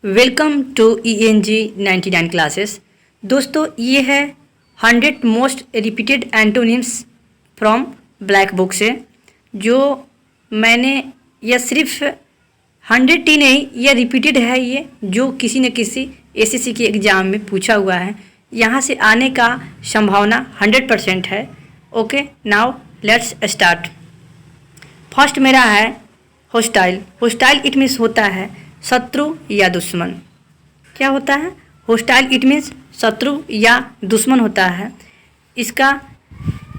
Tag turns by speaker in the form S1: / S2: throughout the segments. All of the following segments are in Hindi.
S1: Welcome to ENG 99 classes. दोस्तों ये है 100 most repeated antonyms from black book से, जो मैंने यह सिर्फ 100 ही नहीं, यह रिपीटेड है, ये जो किसी न किसी SSC के एग्ज़ाम में पूछा हुआ है। यहाँ से आने का संभावना 100% है। Okay, now let's start. First मेरा है होस्टाइल। होस्टाइल इट मीन्स होता है शत्रु या दुश्मन। क्या होता है? होस्टाइल इट मीन्स शत्रु या दुश्मन होता है। इसका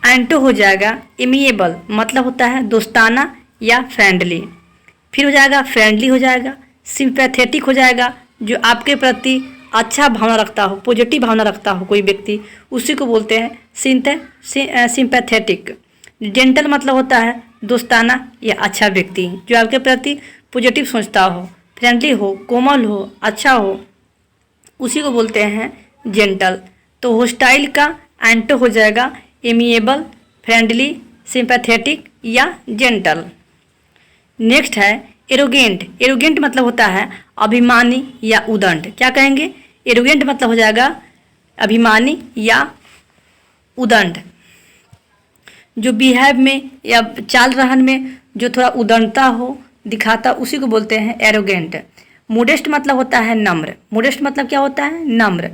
S1: एंटो हो जाएगा एमिएबल, मतलब होता है दोस्ताना या फ्रेंडली। फिर हो जाएगा फ्रेंडली, हो जाएगा सिंपैथेटिक, हो जाएगा जो आपके प्रति अच्छा भावना रखता हो, पॉजिटिव भावना रखता हो कोई व्यक्ति, उसी को बोलते हैं सिंपैथेटिक। जेंटल मतलब होता है दोस्ताना या अच्छा व्यक्ति जो आपके प्रति पॉजिटिव सोचता हो, फ्रेंडली हो, कोमल हो, अच्छा हो, उसी को बोलते हैं जेंटल। तो होस्टाइल का एंटो हो जाएगा एमिएबल, फ्रेंडली, सिंपैथेटिक या जेंटल। नेक्स्ट है एरोगेंट। एरोगेंट मतलब होता है अभिमानी या उदंड। क्या कहेंगे? एरोगेंट मतलब हो जाएगा अभिमानी या उदंड, जो बिहेव में या चाल रहन में जो थोड़ा उदंडता हो, दिखाता, उसी को बोलते हैं एरोगेंट। मोडेस्ट मतलब होता है नम्र। मोडेस्ट मतलब क्या होता है? नम्र।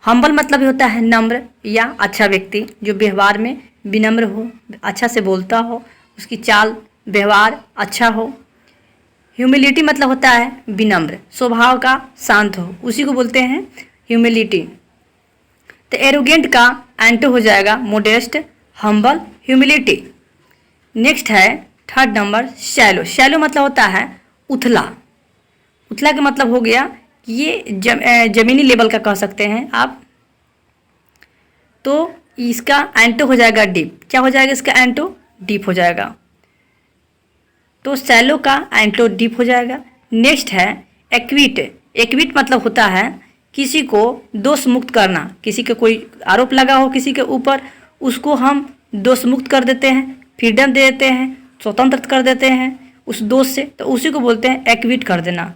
S1: हम्बल मतलब भी होता है नम्र या अच्छा व्यक्ति, जो व्यवहार में विनम्र हो, अच्छा से बोलता हो, उसकी चाल व्यवहार अच्छा हो। ह्यूमिलिटी मतलब होता है विनम्र, स्वभाव का शांत हो, उसी को बोलते हैं ह्यूमिलिटी। तो एरोगेंट का एंटो हो जाएगा मोडेस्ट, हम्बल, ह्यूमिलिटी। नेक्स्ट है थर्ड नंबर शैलो। शैलो मतलब होता है उथला। उथला का मतलब हो गया कि ये ज़मीनी लेवल का कह सकते हैं आप। तो इसका एंटो हो जाएगा डीप। क्या हो जाएगा इसका एंटो? डीप हो जाएगा। तो शैलो का एंटो डीप हो जाएगा। नेक्स्ट है एक्विट। एक्विट मतलब होता है किसी को दोष मुक्त करना। किसी के कोई आरोप लगा हो किसी के ऊपर, उसको हम दोष मुक्त कर देते हैं, फ्रीडम दे देते हैं, स्वतंत्र कर देते हैं उस दोष से, तो उसी को बोलते हैं एक्विट कर देना।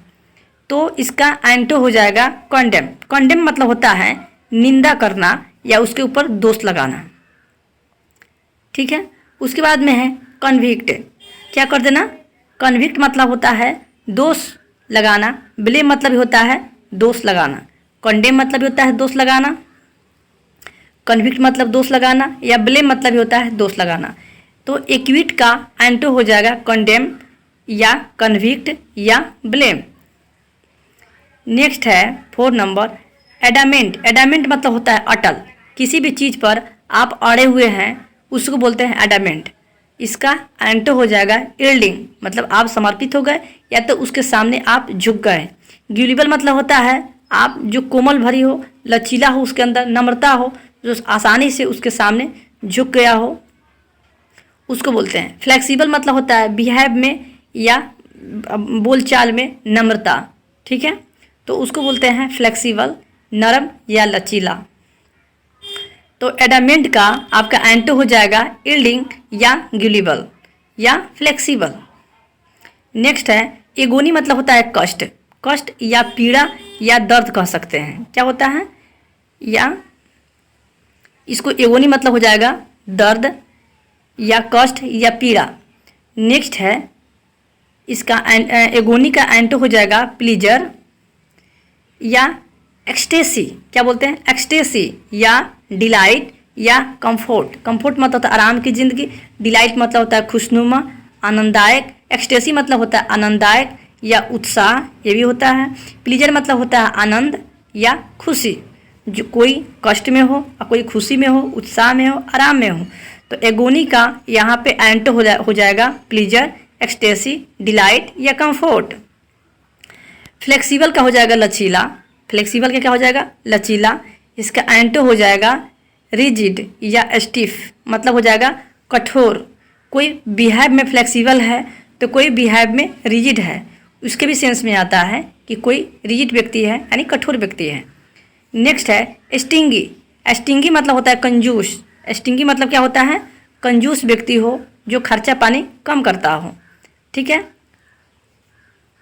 S1: तो इसका एंटो हो जाएगा कंडेम। कंडेम मतलब होता है निंदा करना या उसके ऊपर दोष लगाना। ठीक है। उसके बाद में है कन्विक्ट। क्या कर देना? कन्विक्ट मतलब होता है दोष लगाना। ब्लेम मतलब भी होता है दोष लगाना। कंडेम मतलब भी होता है दोष लगाना। कन्विक्ट मतलब दोष लगाना, या ब्लेम मतलब भी होता है दोष लगाना। तो एक्विट का एंटो हो जाएगा कंडेम या कन्विक्ट या ब्लेम। नेक्स्ट है 4 नंबर एडामेंट। एडामेंट मतलब होता है अटल। किसी भी चीज़ पर आप अड़े हुए हैं, उसको बोलते हैं एडामेंट। इसका एंटो हो जाएगा यील्डिंग, मतलब आप समर्पित हो गए या तो उसके सामने आप झुक गए। ग्यूलिबल मतलब होता है आप जो कोमल भरी हो, लचीला हो, उसके अंदर नम्रता हो, जो आसानी से उसके सामने झुक गया हो, उसको बोलते हैं। फ्लेक्सिबल मतलब होता है बिहेव में या बोलचाल में नम्रता। ठीक है, तो उसको बोलते हैं फ्लेक्सिबल, नरम या लचीला। तो एडामेंट का आपका एंटो हो जाएगा यील्डिंग या ग्यूलिबल या फ्लेक्सिबल। नेक्स्ट है एगोनी मतलब होता है कष्ट। कष्ट या पीड़ा या दर्द कह सकते हैं। क्या होता है? या इसको एगोनी मतलब हो जाएगा दर्द या कष्ट या पीड़ा। नेक्स्ट है इसका एगोनी का एंटो हो जाएगा प्लीजर या एक्सटेसी। क्या बोलते हैं? एक्सटेसी या डिलाइट या कंफर्ट। कंफर्ट मतलब होता है आराम की ज़िंदगी, डिलाइट मतलब होता है खुशनुमा, आनंददायक। एक्सटेसी मतलब होता है आनंददायक या उत्साह, ये भी होता है। प्लीजर मतलब होता है आनंद या खुशी, जो कोई कष्ट में हो और कोई खुशी में हो, उत्साह में हो, आराम में हो। तो एगोनी का यहाँ पे एंटो हो जाएगा प्लीजर, एक्सटेसी, डिलाइट या कंफर्ट। फ्लेक्सिबल का हो जाएगा लचीला। फ्लेक्सिबल का क्या हो जाएगा? लचीला। इसका एंटो हो जाएगा रिजिड या स्टिफ, मतलब हो जाएगा कठोर। कोई बिहेव में फ्लेक्सिबल है तो कोई बिहेव में रिजिड है, उसके भी सेंस में आता है कि कोई रिजिड व्यक्ति है यानी कठोर व्यक्ति है। नेक्स्ट है स्टिंगी। स्टिंगी मतलब होता है कंजूस। स्टिंगी मतलब क्या होता है? कंजूस व्यक्ति हो, जो खर्चा पानी कम करता हो। ठीक है।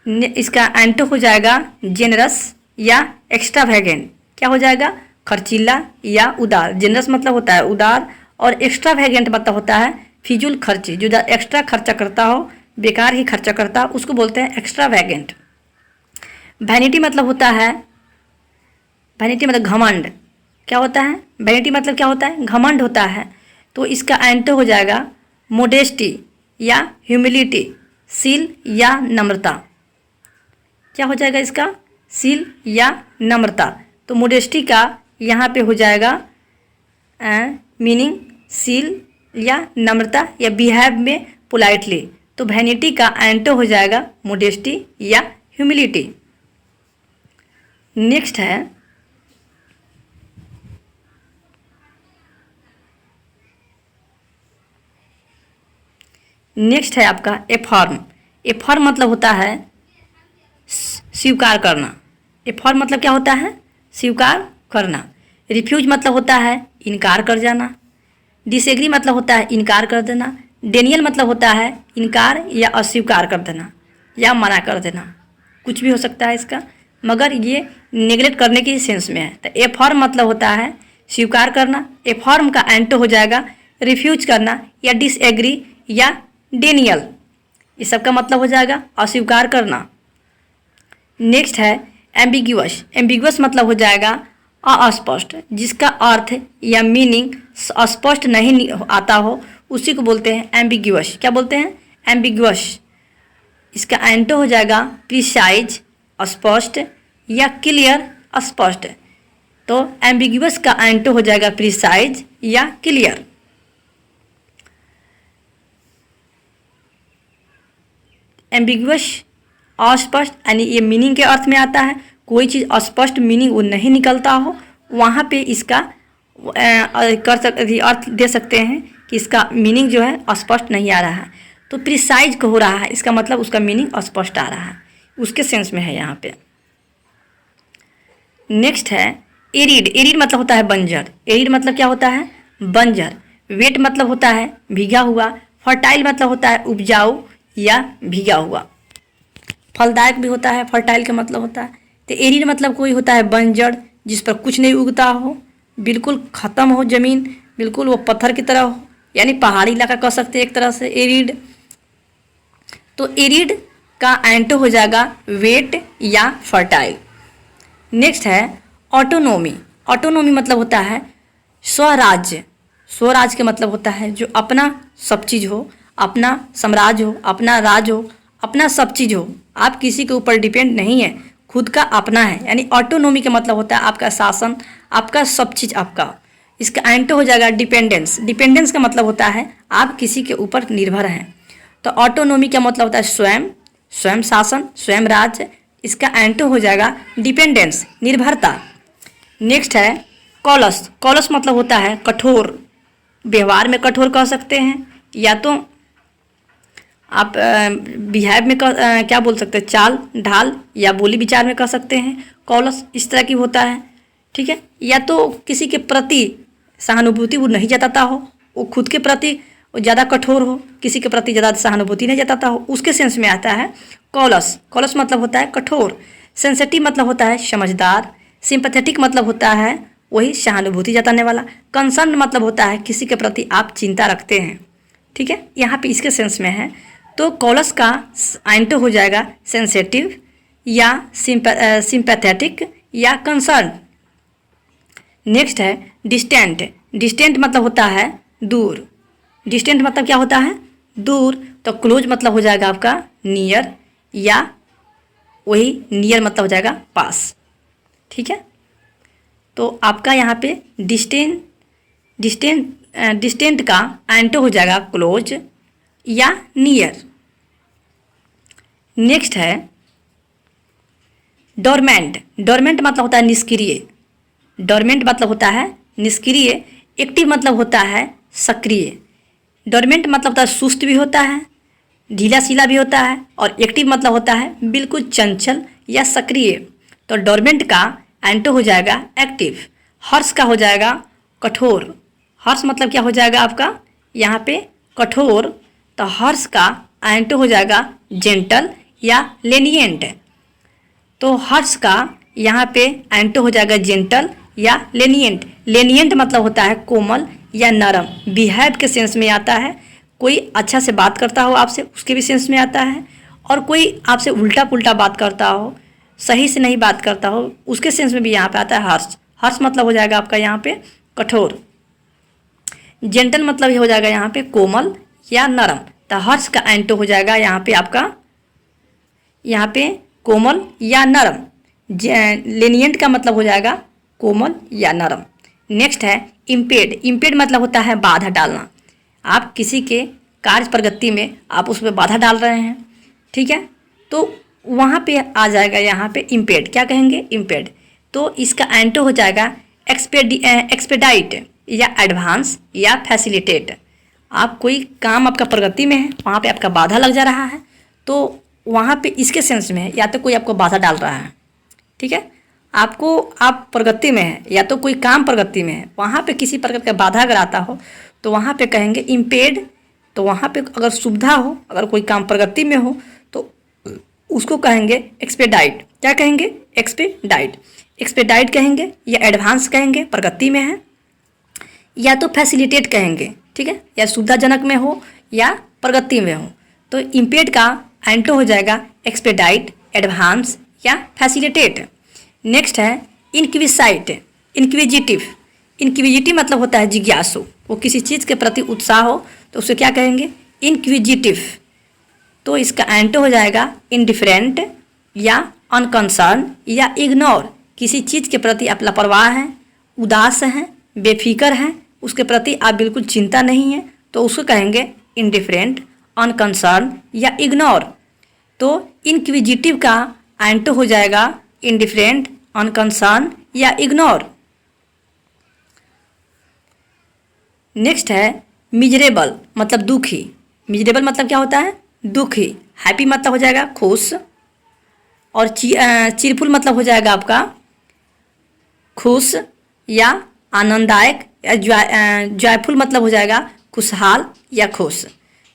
S1: इसका एंटो हो जाएगा जेनरस या एक्स्ट्रावेगेंट। क्या हो जाएगा? खर्चीला या उदार। जेनरस मतलब होता है उदार और एक्स्ट्रावेगेंट मतलब होता है फिजूल खर्ची, जो एक्स्ट्रा खर्चा करता हो, बेकार ही खर्चा करता हो, उसको बोलते हैं एक्स्ट्रावेगेंट। वैनिटी मतलब होता है, वैनिटी मतलब घमंड। क्या होता है? वैनिटी मतलब क्या होता है? घमंड होता है। तो इसका एंटो हो जाएगा मोडेस्टी या ह्यूमिलिटी, शील या नम्रता। क्या हो जाएगा इसका? शील या नम्रता। तो मोडेस्टी का यहाँ पे हो जाएगा मीनिंग शील या नम्रता या बिहेव में पोलाइटली। तो वैनिटी का एंटो हो जाएगा मोडेस्टी या ह्यूमिलिटी। नेक्स्ट है आपका एफर्म। एफर्म मतलब होता है स्वीकार करना। एफर्म मतलब क्या होता है? स्वीकार करना। रिफ्यूज मतलब होता है इनकार कर जाना। डिसएग्री मतलब होता है इनकार कर देना। डेनियल मतलब होता है इनकार या अस्वीकार कर देना या मना कर देना, कुछ भी हो सकता है इसका, मगर ये नेगलेक्ट करने की सेंस में है। तो एफर्म मतलब होता है स्वीकार करना। एफर्म का एंटो हो जाएगा रिफ्यूज करना या डिसएग्री या डेनियल, ये सब का मतलब हो जाएगा अस्वीकार करना। नेक्स्ट है एम्बिग्यूअस। एम्बिग्यूअस मतलब हो जाएगा अस्पष्ट, जिसका अर्थ या मीनिंग स्पष्ट नहीं आता हो, उसी को बोलते हैं एम्बिग्यूअस। क्या बोलते हैं? एम्बिग्यूअस। इसका एंटो हो जाएगा प्रिसाइज स्पष्ट या क्लियर स्पष्ट। तो एम्बिग्यूअस का एंटो हो जाएगा प्रिसाइज या क्लियर। एम्बिग्यूअस अस्पष्ट यानी ये मीनिंग के अर्थ में आता है। कोई चीज़ अस्पष्ट मीनिंग वो नहीं निकलता हो, वहाँ पे इसका अर्थ दे सकते हैं कि इसका मीनिंग जो है अस्पष्ट नहीं आ रहा है। तो प्रिसाइज हो रहा है, इसका मतलब उसका मीनिंग अस्पष्ट आ रहा है, उसके सेंस में है यहाँ पे। नेक्स्ट है एरिड। एरिड मतलब होता है बंजर। एरिड मतलब क्या होता है? बंजर। वेट मतलब होता है भीगा हुआ। फर्टाइल मतलब होता है उपजाऊ या भीगा हुआ। फलदायक भी होता है, फर्टाइल का मतलब होता है। तो एरिड मतलब कोई होता है बंजर, जिस पर कुछ नहीं उगता हो, बिल्कुल ख़त्म हो ज़मीन, बिल्कुल वो पत्थर की तरह हो, यानी पहाड़ी इलाका कह सकते हैं एक तरह से एरिड। तो एरिड का एंटो हो जाएगा वेट या फर्टाइल। नेक्स्ट है ऑटोनोमी। ऑटोनोमी मतलब होता है स्वराज्य। स्वराज्य का मतलब होता है जो अपना सब चीज़ हो, अपना साम्राज्य हो, अपना राज हो, अपना सब चीज़ हो, आप किसी के ऊपर डिपेंड नहीं है, खुद का अपना है। यानी ऑटोनोमी का मतलब होता है आपका शासन, आपका सब चीज़ आपका। इसका एंटो हो जाएगा डिपेंडेंस। डिपेंडेंस का मतलब होता है आप किसी के ऊपर निर्भर हैं। तो ऑटोनोमी का मतलब होता है स्वयं, स्वयं शासन, स्वयं राज्य। इसका एंटो हो जाएगा डिपेंडेंस, निर्भरता। नेक्स्ट है कॉलस। कॉलस मतलब होता है कठोर, व्यवहार में कठोर कह सकते हैं, या तो आप बिहेव में क्या बोल सकते हैं, चाल ढाल या बोली विचार में कह सकते हैं। कॉलस इस तरह की होता है, ठीक है। या तो किसी के प्रति सहानुभूति वो नहीं जताता हो, वो खुद के प्रति ज़्यादा कठोर हो, किसी के प्रति ज़्यादा सहानुभूति नहीं जताता हो, उसके सेंस में आता है कॉलस। कॉलस मतलब होता है कठोर। सेंसिटिव मतलब होता है समझदार। सिंपैथेटिक मतलब होता है वही सहानुभूति जताने वाला। कंसर्न मतलब होता है किसी के प्रति आप चिंता रखते हैं, ठीक है, यहाँ पे इसके सेंस में है। तो कॉलस का एंटो हो जाएगा सेंसिटिव या सिंपैथेटिक या कंसर्न। नेक्स्ट है डिस्टेंट। डिस्टेंट मतलब होता है दूर। डिस्टेंट मतलब क्या होता है? दूर। तो क्लोज मतलब हो जाएगा आपका नियर, या वही नियर मतलब हो जाएगा पास, ठीक है। तो आपका यहाँ पे डिस्टेंट का एंटो हो जाएगा क्लोज या नियर। नेक्स्ट है डोरमेंट। डोरमेंट मतलब होता है निष्क्रिय। डोरमेंट मतलब होता है निष्क्रिय। एक्टिव मतलब होता है सक्रिय। डोरमेंट मतलब होता है सुस्त भी होता है, ढीला सीला भी होता है, और एक्टिव मतलब होता है बिल्कुल चंचल या सक्रिय। तो डोरमेंट का एंटो हो जाएगा एक्टिव। हर्ष का हो जाएगा कठोर। हर्ष मतलब क्या हो जाएगा आपका यहाँ पे? कठोर। तो हर्ष का एंटो हो जाएगा जेंटल या लेनिएंट। तो हर्ष का यहाँ पे एंटो हो जाएगा जेंटल या लेनिएंट। लेनिएंट मतलब होता है कोमल या नरम, बिहेव के सेंस में आता है। कोई अच्छा से बात करता हो आपसे, उसके भी सेंस में आता है। और कोई आपसे उल्टा पुल्टा बात करता हो, सही से नहीं बात करता हो, उसके सेंस में भी यहाँ पे आता है हर्ष। हर्ष मतलब हो जाएगा आपका यहाँ पे कठोर। जेंटल मतलब ये हो जाएगा यहाँ पे कोमल या नरम। तो हर्ष का एंटो हो जाएगा यहाँ पे आपका, यहाँ पे कोमल या नरम। लेनिएंट का मतलब हो जाएगा कोमल या नरम। नेक्स्ट है इम्पेड। इम्पेड मतलब होता है बाधा डालना। आप किसी के कार्य प्रगति में आप उस पर बाधा डाल रहे हैं, ठीक है, तो वहाँ पे आ जाएगा यहाँ पे इम्पेड। क्या कहेंगे? इम्पेड। तो इसका एंटो हो जाएगा एक्सपेडाइट या एडवांस या फैसिलिटेट। आप कोई काम आपका प्रगति में है, वहाँ पे आपका बाधा लग जा रहा है, तो वहाँ पे इसके सेंस में है, या तो कोई आपको बाधा डाल रहा है, ठीक है, आपको आप प्रगति में है या तो कोई काम प्रगति में है, वहाँ पे किसी प्रकार का बाधा अगर आता हो तो वहाँ पे कहेंगे इम्पेड। तो वहाँ पे अगर सुविधा हो, अगर कोई काम प्रगति में हो तो उसको कहेंगे एक्सपेडाइट। क्या कहेंगे? एक्सपेडाइट। एक्सपेडाइट कहेंगे या एडवांस कहेंगे, प्रगति में है, या तो फैसिलिटेट कहेंगे, ठीक है, या सुविधाजनक में हो या प्रगति में हो। तो इम्पेड का एंटो हो जाएगा एक्सपेडाइट, एडवांस या फैसिलिटेट। नेक्स्ट है इंक्विसाइट, इंक्विजिटिव। इंक्विजिटिव मतलब होता है जिज्ञासु। वो किसी चीज़ के प्रति उत्साह हो तो उसे क्या कहेंगे? इंक्विजिटिव। तो इसका एंटो हो जाएगा इंडिफरेंट या अनकंसर्न या इग्नोर। किसी चीज़ के प्रति आप लापरवाह हैं, उदास हैं, बेफिक्र हैं, उसके प्रति आप बिल्कुल चिंता नहीं है, तो उसको कहेंगे इंडिफरेंट, अनकंसर्न या इग्नोर। तो इंक्विजिटिव का एंटो हो जाएगा इंडिफरेंट, अनकंसर्न या इग्नोर। नेक्स्ट है मिजरेबल मतलब दुखी। मिजरेबल मतलब क्या होता है? दुखी। हैप्पी मतलब हो जाएगा खुश, और चीरफुल मतलब हो जाएगा आपका खुश या आनंददायक, या जॉयफुल मतलब हो जाएगा खुशहाल या खुश।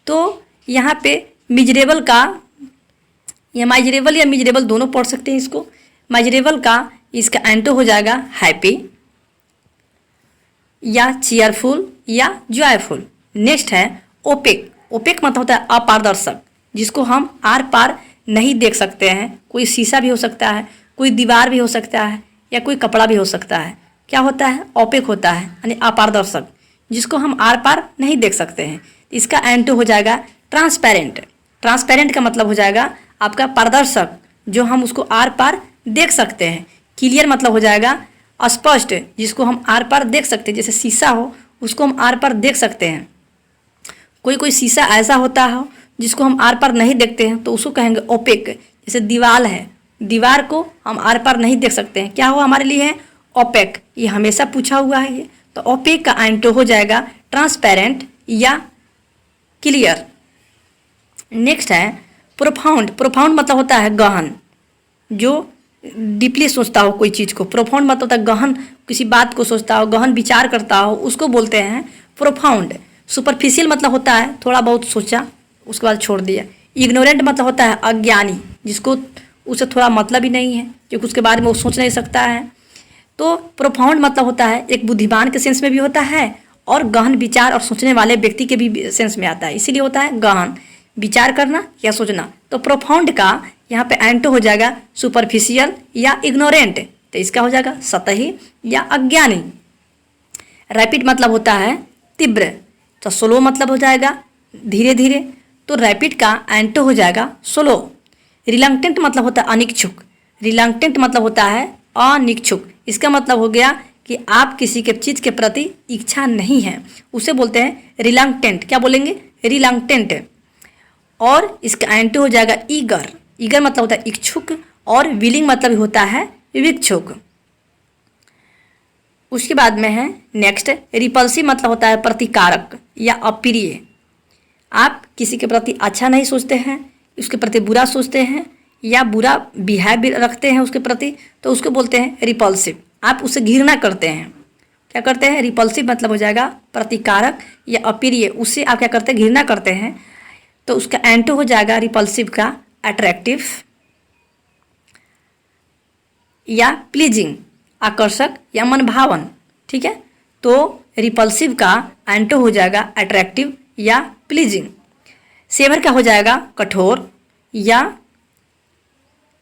S1: तो यहाँ पे मिजरेबल का, या माइजरेबल या मिजरेबल दोनों पढ़ सकते हैं इसको। माइजरेबल का इसका एंटो हो जाएगा हैप्पी या चीयरफुल या जॉयफुल। नेक्स्ट है ओपेक। ओपेक मतलब होता है अपारदर्शक, जिसको हम आर पार नहीं देख सकते हैं। कोई शीशा भी हो सकता है, कोई दीवार भी हो सकता है, या कोई कपड़ा भी हो सकता है। क्या होता है? ओपेक होता है, यानी अपारदर्शक, जिसको हम आर पार नहीं देख सकते हैं। इसका एंटो हो जाएगा ट्रांसपेरेंट। ट्रांसपेरेंट का मतलब हो जाएगा आपका पारदर्शक, जो हम उसको आर पार देख सकते हैं। क्लियर मतलब हो जाएगा स्पष्ट, जिसको हम आर पार देख सकते हैं। जैसे शीशा हो, उसको हम आर पार देख सकते हैं। कोई कोई शीशा ऐसा होता हो जिसको हम आर पार नहीं देखते हैं, तो उसको कहेंगे ओपेक। जैसे दीवार है, दीवार को हम आर पार नहीं देख सकते हैं, क्या हुआ हमारे लिए है? ओपेक। ये हमेशा पूछा हुआ है ये। तो ओपेक का एंटो हो जाएगा ट्रांसपेरेंट या क्लियर। नेक्स्ट है प्रोफाउंड। प्रोफाउंड मतलब होता है गहन, जो डीपली सोचता हो कोई चीज़ को। प्रोफाउंड मतलब होता है गहन, किसी बात को सोचता हो, गहन विचार करता हो, उसको बोलते हैं प्रोफाउंड। सुपरफिशियल मतलब होता है थोड़ा बहुत सोचा, उसके बाद छोड़ दिया। इग्नोरेंट मतलब होता है अज्ञानी, जिसको उसे थोड़ा मतलब ही नहीं है, क्योंकि उसके बारे में वो सोच नहीं सकता है। तो प्रोफाउंड मतलब होता है एक बुद्धिमान के सेंस में भी होता है, और गहन विचार और सोचने वाले व्यक्ति के भी सेंस में आता है। इसीलिए होता है गहन विचार करना या सोचना। तो प्रोफाउंड का यहाँ पे एंटो हो जाएगा सुपरफिशियल या इग्नोरेंट। तो इसका हो जाएगा सतही या अज्ञानी। रैपिड मतलब होता है तीव्र। तो स्लो मतलब हो जाएगा धीरे धीरे। तो रैपिड का एंटो हो जाएगा स्लो। रिलक्टेंट मतलब होता है अनिच्छुक। रिलक्टेंट मतलब होता है अनिच्छुक। इसका मतलब हो गया कि आप किसी के चीज़ के प्रति इच्छा नहीं है, उसे बोलते हैं रिलक्टेंट। क्या बोलेंगे? रिलक्टेंट। और इसका एंटो हो जाएगा ईगर। ईगर मतलब होता है इच्छुक, और विलिंग मतलब होता है विक्षुक। उसके बाद में है नेक्स्ट रिपल्सिव मतलब होता है प्रतिकारक या अप्रिय। आप किसी के प्रति अच्छा नहीं सोचते हैं, उसके प्रति बुरा सोचते हैं, या बुरा बिहेव रखते हैं उसके प्रति, तो उसको बोलते हैं रिपल्सिव। आप उसे घृणा करते हैं। क्या करते हैं? रिपल्सिव मतलब हो जाएगा प्रतिकारक या अप्रिय। उससे आप क्या करते हैं? घृणा करते हैं। तो उसका एंटो हो जाएगा रिपल्सिव का अट्रैक्टिव या प्लीजिंग, आकर्षक या मनभावन। ठीक है, तो रिपल्सिव का एंटो हो जाएगा अट्रैक्टिव या प्लीजिंग। सेवर का हो जाएगा कठोर या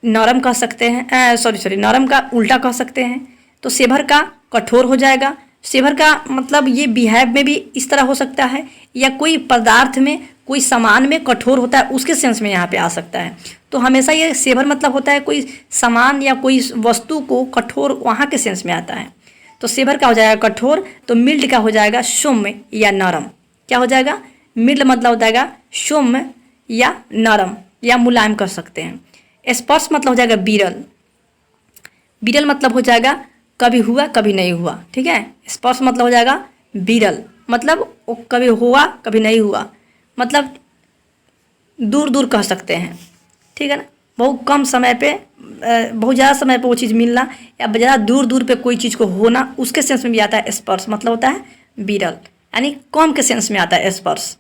S1: नरम कह सकते हैं, सॉरी नरम का उल्टा कह सकते हैं। तो सेवर का कठोर हो जाएगा। सेवर का मतलब ये बिहेव में भी इस तरह हो सकता है, या कोई पदार्थ में, कोई सामान में कठोर होता है उसके सेंस में यहाँ पे आ सकता है। तो हमेशा ये सेवर मतलब होता है कोई सामान या कोई वस्तु को कठोर, वहाँ के सेंस में आता है। तो सेवर का हो जाएगा कठोर। तो मिल्ड का हो जाएगा सौम्य या नरम। क्या हो जाएगा? मिल्ड मतलब हो जाएगा सौम्य या नरम या मुलायम कर सकते हैं। स्पर्श मतलब हो जाएगा विरल। विरल मतलब हो जाएगा कभी हुआ कभी नहीं हुआ। ठीक है, स्पर्श मतलब हो जाएगा विरल, मतलब वो कभी हुआ कभी नहीं हुआ, मतलब दूर दूर कह सकते हैं। ठीक है ना, बहुत कम समय पे, बहुत ज़्यादा समय पे वो चीज़ मिलना या ज़्यादा दूर दूर पे कोई चीज़ को होना, उसके सेंस में भी आता है स्पर्श, मतलब होता है विरल, यानी कम के सेंस में आता है स्पर्श।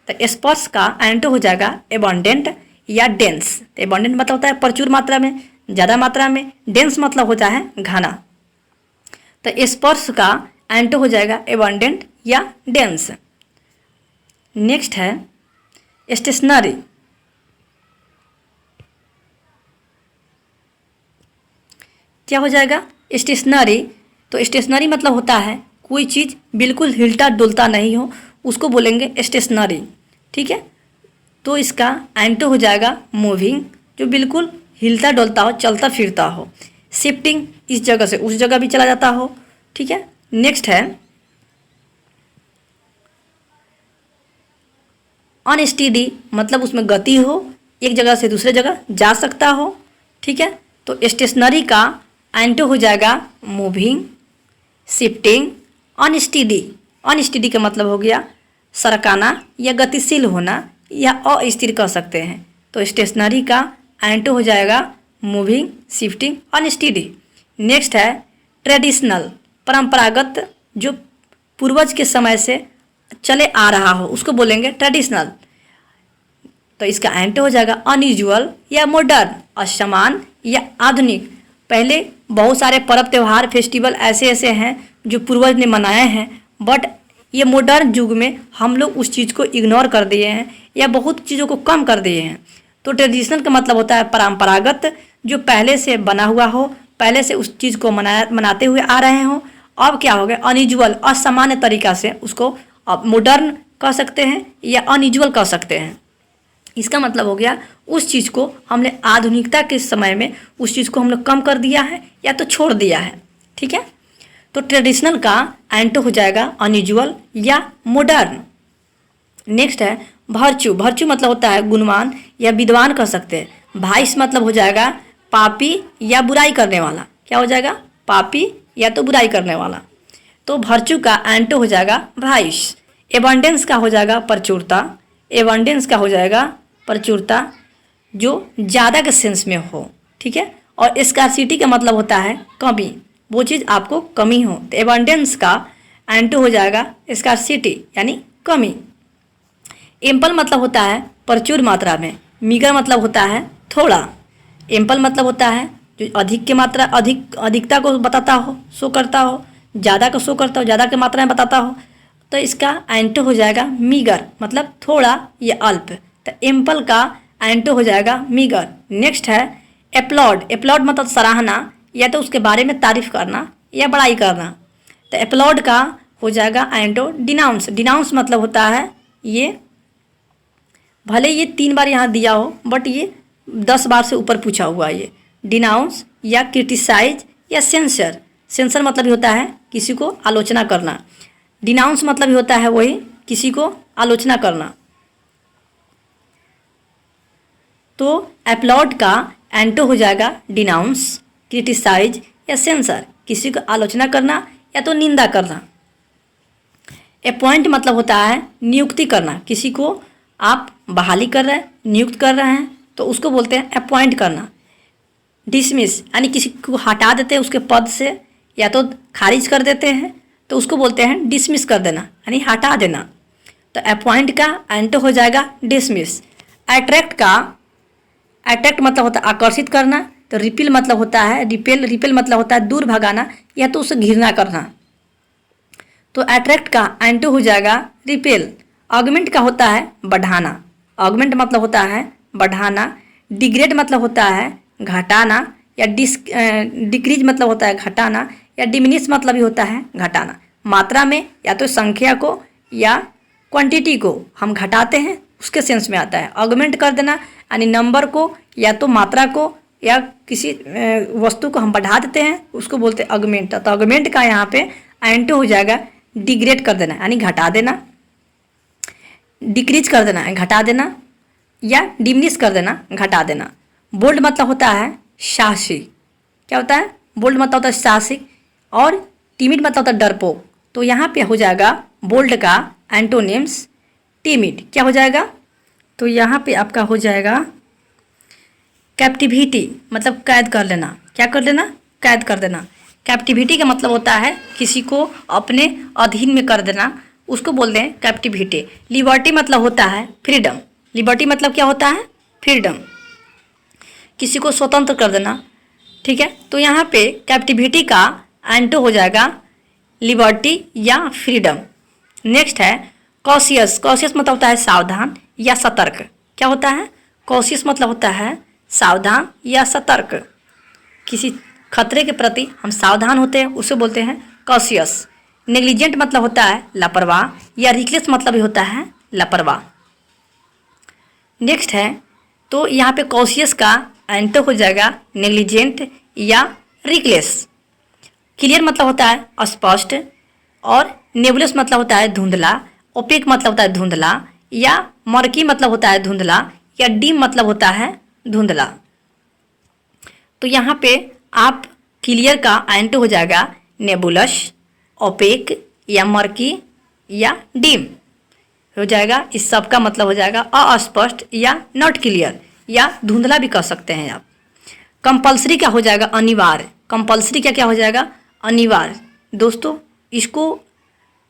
S1: तो स्पर्श का एंटो हो जाएगा एबंडेंट या डेंस। एबंडेंट मतलब होता है प्रचुर मात्रा में, ज़्यादा मात्रा में। डेंस मतलब होता है घना। तो स्पर्श का एंटो हो जाएगा एबंडेंट या डेंस। नेक्स्ट है स्टेशनरी। क्या हो जाएगा? स्टेशनरी। तो स्टेशनरी मतलब होता है कोई चीज़ बिल्कुल हिलता डुलता नहीं हो, उसको बोलेंगे स्टेशनरी। ठीक है, तो इसका एंटो हो जाएगा मूविंग, जो बिल्कुल हिलता डुलता हो, चलता फिरता हो। शिफ्टिंग, इस जगह से उस जगह भी चला जाता हो। ठीक है, नेक्स्ट है अनस्टेडी, मतलब उसमें गति हो, एक जगह से दूसरे जगह जा सकता हो। ठीक है, तो स्टेशनरी का एंटो हो जाएगा मूविंग, शिफ्टिंग, अनस्टेडी। अनस्टेडी का मतलब हो गया सरकाना या गतिशील होना या अस्थिर कह सकते हैं। तो स्टेशनरी का एंटो हो जाएगा मूविंग, शिफ्टिंग, अनस्टेडी। नेक्स्ट है ट्रेडिशनल, परंपरागत, जो पूर्वज के समय से चले आ रहा हो उसको बोलेंगे ट्रेडिशनल। तो इसका एंटो हो जाएगा अनयूजुअल या मॉडर्न, असमान या आधुनिक। पहले बहुत सारे पर्व त्यौहार फेस्टिवल ऐसे ऐसे हैं जो पूर्वज ने मनाए हैं, बट ये मॉडर्न युग में हम लोग उस चीज़ को इग्नोर कर दिए हैं या बहुत चीज़ों को कम कर दिए हैं। तो ट्रेडिशनल का मतलब होता है परंपरागत, जो पहले से बना हुआ हो, पहले से उस चीज़ को मनाते हुए आ रहे हों। अब क्या हो गया? अनयूजुअल, असामान्य तरीका से उसको अब मॉडर्न कह सकते हैं या अनयूजुअल कह सकते हैं। इसका मतलब हो गया उस चीज़ को हमने आधुनिकता के समय में उस चीज़ को हम लोग कम कर दिया है या तो छोड़ दिया है। ठीक है, तो ट्रेडिशनल का एंटो हो जाएगा अनयूजुअल या मॉडर्न। नेक्स्ट है भर्चू। भर्चू मतलब होता है गुणवान या विद्वान कह सकते हैं। वाइस मतलब हो जाएगा पापी या बुराई करने वाला। क्या हो जाएगा? पापी या तो बुराई करने वाला। तो भर्चू का एंटो हो जाएगा वाइस। एबंडेंस का हो जाएगा प्रचुरता। एबंडेंस का हो जाएगा प्रचुरता, जो ज़्यादा के सेंस में हो। ठीक है, और स्कार्सिटी का मतलब होता है कमी, वो चीज़ आपको कमी हो। तो एबंडेंस का एंटो हो जाएगा स्कार्सिटी यानी कमी। एम्पल मतलब होता है प्रचुर मात्रा में। मीगर मतलब होता है थोड़ा। एम्पल मतलब होता है जो अधिक की मात्रा, अधिकता को बताता हो, शो करता हो, ज़्यादा को शो करता हो, ज़्यादा की मात्रा में बताता हो। तो इसका एंटो हो जाएगा मीगर, मतलब थोड़ा या अल्प। तो एम्पल का एंटो हो जाएगा मीगर। नेक्स्ट है एप्लॉड। एप्लॉड मतलब सराहना या तो उसके बारे में तारीफ करना या बड़ाई करना। तो एप्लॉड का हो जाएगा एंटो डिनाउंस। डिनाउंस मतलब होता है ये, भले ये 3 बार यहाँ दिया हो बट ये 10 बार से ऊपर पूछा हुआ है। ये डिनाउंस या क्रिटिसाइज या सेंसर। सेंसर मतलब भी होता है किसी को आलोचना करना। डिनाउंस मतलब भी होता है वही किसी को आलोचना करना। तो एप्लॉड का एंटो हो जाएगा डिनाउंस, क्रिटिसाइज या सेंसर, किसी को आलोचना करना या तो निंदा करना। अपॉइंट मतलब होता है नियुक्ति करना। किसी को आप बहाली कर रहे हैं, नियुक्त कर रहे हैं, तो उसको बोलते हैं अपॉइंट करना। डिसमिस यानी किसी को हटा देते हैं उसके पद से या तो खारिज कर देते हैं, तो उसको बोलते हैं डिसमिस कर देना यानी हटा देना। तो अपॉइंट का एंटो हो जाएगा डिसमिस। अट्रैक्ट का अट्रैक्ट मतलब होता है आकर्षित करना, तो रिपेल मतलब होता है रिपेल मतलब होता है दूर भगाना या तो उसे घृणा करना। तो अट्रैक्ट का एंटो हो जाएगा रिपेल। ऑगमेंट का होता है बढ़ाना, ऑगमेंट मतलब होता है बढ़ाना। डिग्रेड मतलब होता है घटाना, या डिक्रीज मतलब होता है घटाना, या डिमिनिश मतलब भी होता है घटाना। मात्रा में या तो संख्या को या क्वांटिटी को हम घटाते हैं, उसके सेंस में आता है। ऑगमेंट कर देना यानी नंबर को या तो मात्रा को या किसी वस्तु को हम बढ़ा देते हैं, उसको बोलते हैं ऑगमेंट। तो ऑगमेंट का यहाँ पे एंटो हो जाएगा डिग्रेड कर देना यानी घटा देना, डिक्रीज कर देना घटा देना, या डिमिनिश कर देना घटा देना। बोल्ड मतलब होता है साहसिक, क्या होता है बोल्ड मतलब होता है साहसिक, और टिमिड मतलब होता है डरपोक। तो यहाँ पे हो जाएगा बोल्ड का एंटोनिम्स टिमिड, क्या हो जाएगा, तो यहाँ पे आपका हो जाएगा कैप्टिविटी मतलब कैद कर लेना, क्या कर लेना कैद कर देना। कैप्टिविटी का मतलब होता है किसी को अपने अधीन में कर देना, उसको बोलते हैं कैप्टिविटी। लिबर्टी मतलब होता है फ्रीडम, लिबर्टी मतलब क्या होता है फ्रीडम, किसी को स्वतंत्र कर देना, ठीक है। तो यहाँ पे कैप्टिविटी का एंटो हो जाएगा लिबर्टी या फ्रीडम। नेक्स्ट है कॉशियस, कॉशियस मतलब होता है सावधान या सतर्क, क्या होता है कॉशियस मतलब होता है सावधान या सतर्क, किसी खतरे के प्रति हम सावधान होते हैं उसे बोलते हैं कॉशियस। नेग्लिजेंट मतलब होता है लापरवाह, या रिकलेस मतलब भी होता है लापरवाह। नेक्स्ट है तो यहाँ पे कॉशियस का एंटो हो जाएगा नेग्लिजेंट या रिकलेस। क्लियर मतलब होता है स्पष्ट, और नेबुलस मतलब होता है धुंधला, ओपेक मतलब होता है धुंधला, या मर्की मतलब होता है धुंधला, या डीम मतलब होता है धुंधला। तो यहाँ पे आप क्लियर का एंटो हो जाएगा नेबुलस, ओपेक, या मर्की, या डीम हो जाएगा। इस सब का मतलब हो जाएगा अस्पष्ट या नॉट क्लियर, या धुंधला भी कह सकते हैं आप। कंपल्सरी क्या हो जाएगा अनिवार्य, कंपल्सरी क्या क्या हो जाएगा अनिवार्य। दोस्तों इसको